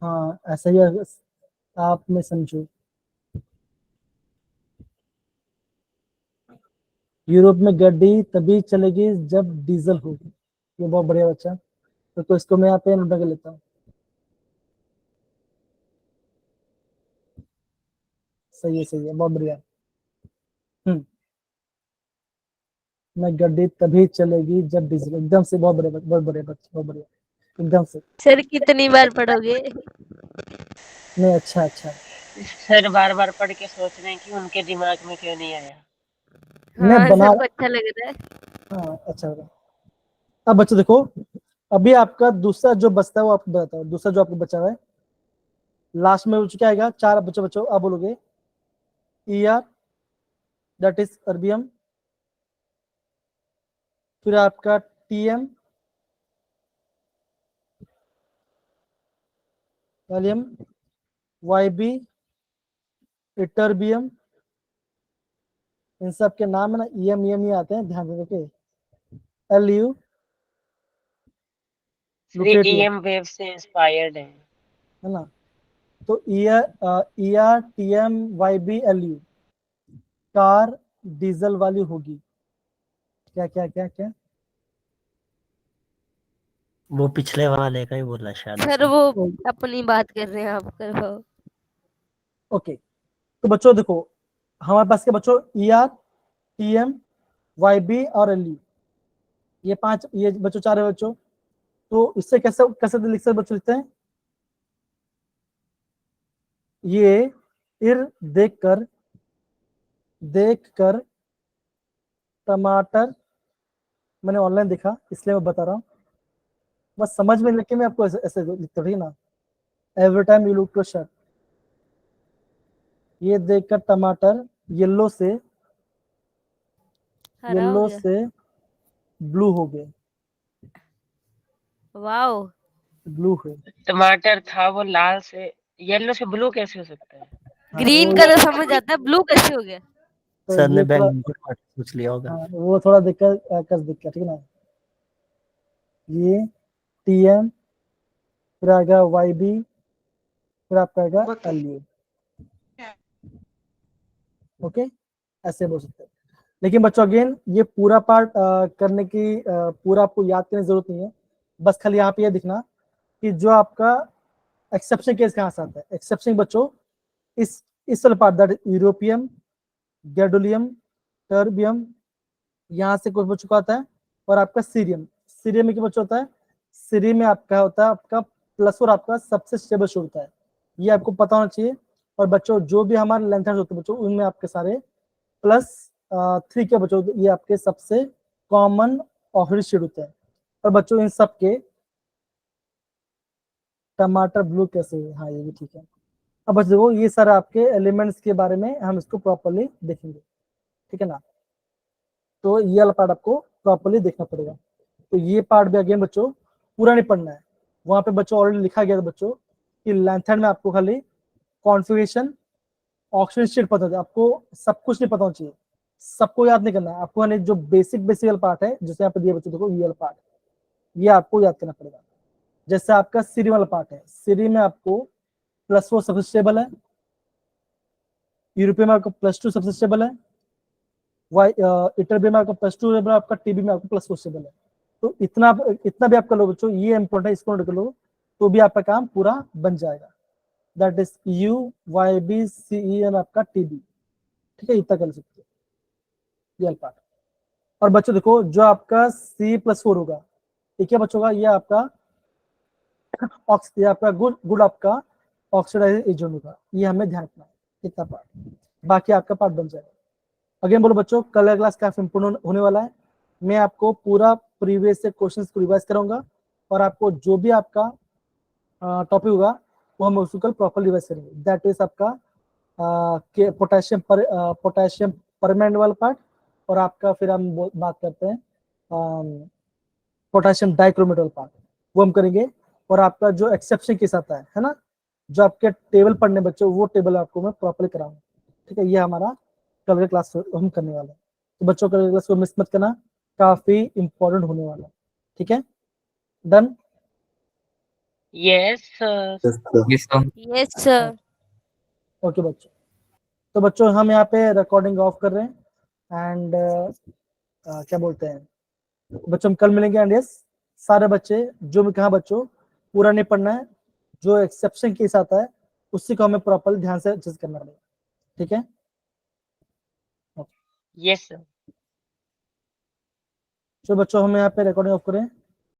हाँ ऐसा ही आप में समझो। यूरोप में गड्डी तभी चलेगी जब डीजल हो, ये बहुत बढ़िया बच्चा। तो इसको मैं यहाँ पे नोट कर लेता हूँ। सही है, बहुत बढ़िया। मैं गड्डी तभी चलेगी जब डीजल, एकदम से, बहुत बढ़िया, बहुत बढ़िया बच्चा, बहुत बढ़िया, एकदम से। सर कितनी बार पढ़ोगे? नहीं, अच्छा। सर बार बार पढ़ के सोच रहे हैं कि उनके दिमाग में क्यों नहीं आया। मैं हाँ बना, सर को अच्छा लग रहा है। हाँ अच्छा लगा। अब बच्चों देखो, अभी आपका दूसरा जो बचता है वो आपको बताता हूँ। दूसरा जो आपको बचा हुआ है लास्ट में क्या आएगा, 4 बच्चों आप बोलोगे ER, दैट इज अर्बियम, फिर आपका TM गैलियम, YB इटर्बियम, इन सब के नाम है ना EM ही आते हैं, ध्यान रखो। LU लुटेटियम, EM वेव से इंस्पायर्ड है। है ना। तो ER TM YB LU car diesel वाली होगी। क्या वो पिछले वाले का ही बोला शायद सर उसने। वो अपनी बात कर रहे हैं, आप करो। ओके, तो बच्चों देखो, हमारे पास के बच्चों ER TM YB और LU, ये 5, ये बच्चों 4 है बच्चों। तो इससे कैसे कैसे लिख सकते बच्चों, लिखते हैं ये इर देख कर टमाटर, मैंने ऑनलाइन देखा इसलिए मैं बता रहा हूँ, बस समझ में लेके मैं आपको ऐसे लिखता हूँ, ठीक ना। Every time you look to shirt, ये देखकर टमाटर येलो हरा हो गया। से ब्लू हो गए, वाओ। ब्लू हुए। टमाटर था वो लाल से येलो से ब्लू कैसे हो सकता है। हाँ, ग्रीन का तो समझ आता है, ब्लू कैसे हो गया? तो सर ने ये थोड़ा, बैंगनी को पूछ लिया होगा। हाँ वो थोड़ा दिक्कत, ठीक है ना। ये TM, फिर आएगा YB, फिर आपका आएगा LU, ओके, ऐसे बोल सकते हैं। लेकिन बच्चों अगेन ये पूरा पार्ट करने की पूरा आपको याद करने की जरूरत नहीं है, बस खाली यहाँ पे ये दिखना कि जो आपका एक्सेप्शन केस कहाँ से आता है। एक्सेप्शन बच्चों इस वाला part, that europium, gadolinium, terbium, यहाँ से कुछ बच्चों का आता है। और आपका सीरियम में क्या बच्चों होता है, सीरियम में आपका होता है आपका +4, आपका सबसे स्टेबल शुरू होता है, ये आपको पता होना चाहिए। और बच्चों जो भी हमारे लेंथर्स होते हैं बच्चों, उनमें आपके सारे +3 के बच्चों, ये आपके सबसे कॉमन ऑक्सीजन शेड होते हैं। और बच्चों इन सब के टमाटर ब्लू कैसे है, हाँ ये भी ठीक है। अब बच्चों देखो, ये सारे आपके एलिमेंट्स के बारे में हम इसको प्रॉपरली देखेंगे, ठीक है ना। तो ये वाला पार्ट आपको प्रॉपरली देखना पड़ेगा। तो ये पार्ट भी अगेन बच्चों पूरा नहीं पढ़ना है, वहां पे बच्चों ऑलरेडी लिखा गया था बच्चों कि लेंथर्ड में आपको खाली कॉन्फ़िगरेशन, ऑक्सीजन स्टेट पता है, आपको सब कुछ नहीं पता होना चाहिए, सबको याद नहीं करना है आपको, यानी जो बेसिक पार्ट है जैसे यहाँ पे दिए बच्चों देखो, ये वाला पार्ट ये आपको याद करना पड़ेगा। जैसे आपका सीरी वाला पार्ट है, सीरी में आपको +4 सबसे स्टेबल है, यूरोपियन में आपका +2 सबसे स्टेबल है, इटरबी में आपका +2 स्टेबल है, आपका टीबी में आपका +4 स्टेबल है। तो इतना भी आप कर लो बच्चों, ये इंपॉर्टेंट है, इसको नोट कर लो, तो भी आपका काम पूरा बन जाएगा। दैट इज UYB CE और आपका TB, ठीक है, इतना कर सकते हो ये पार्ट। और बच्चों देखो, जो आपका C+4 होगा, ठीक है बच्चों का, ये आपका ये आपका गुड आपका ऑक्सीडाइज एजेंट होगा, ये हमें ध्यान रखना है इतना पार्ट, बाकी आपका पार्ट बन जाएगा। अगेन बोलो बच्चों, कल का क्लास काफी इंपोर्टेंट होने वाला है। मैं आपको पूरा प्रीवियस से क्वेश्चंस को रिवाइज कराऊंगा और आपको जो भी आपका टॉपिक होगा वो हम उसको कल प्रॉपर रिवाइज करेंगे। दैट इज आपका पोटेशियम परमानेंट वाला पार्ट, और आपका फिर हम बात करते हैं पोटेशियम डाइक्रोमेट वाला पार्ट, वो हम करेंगे। और आपका जो एक्सेप्शन केस आता है ना, जो आपके टेबल पढ़ने बच्चों, वो टेबल आपको मैं प्रॉपर्ली कराऊंगा, ठीक है। ये हमारा कल के क्लास हम करने वाले हैं, तो बच्चों कल के क्लास को मिस मत करना, काफी इंपॉर्टेंट होने वाला है, ठीक है। Done? Yes, sir. Yes, sir. Yes sir. Okay बच्चों, तो बच्चों हम यहाँ पे रिकॉर्डिंग ऑफ कर रहे हैं एंड क्या बोलते हैं बच्चों, हम कल मिलेंगे। एंड यस, सारे बच्चे जो भी कहा बच्चों, पूरा नहीं पढ़ना है, जो एक्सेप्शन केस आता है उसी को हमें प्रॉपर ध्यान से जज करना पड़ेगा, ठीक है। Yes, sir. तो बच्चों हम यहाँ पे रिकॉर्डिंग ऑफ करें।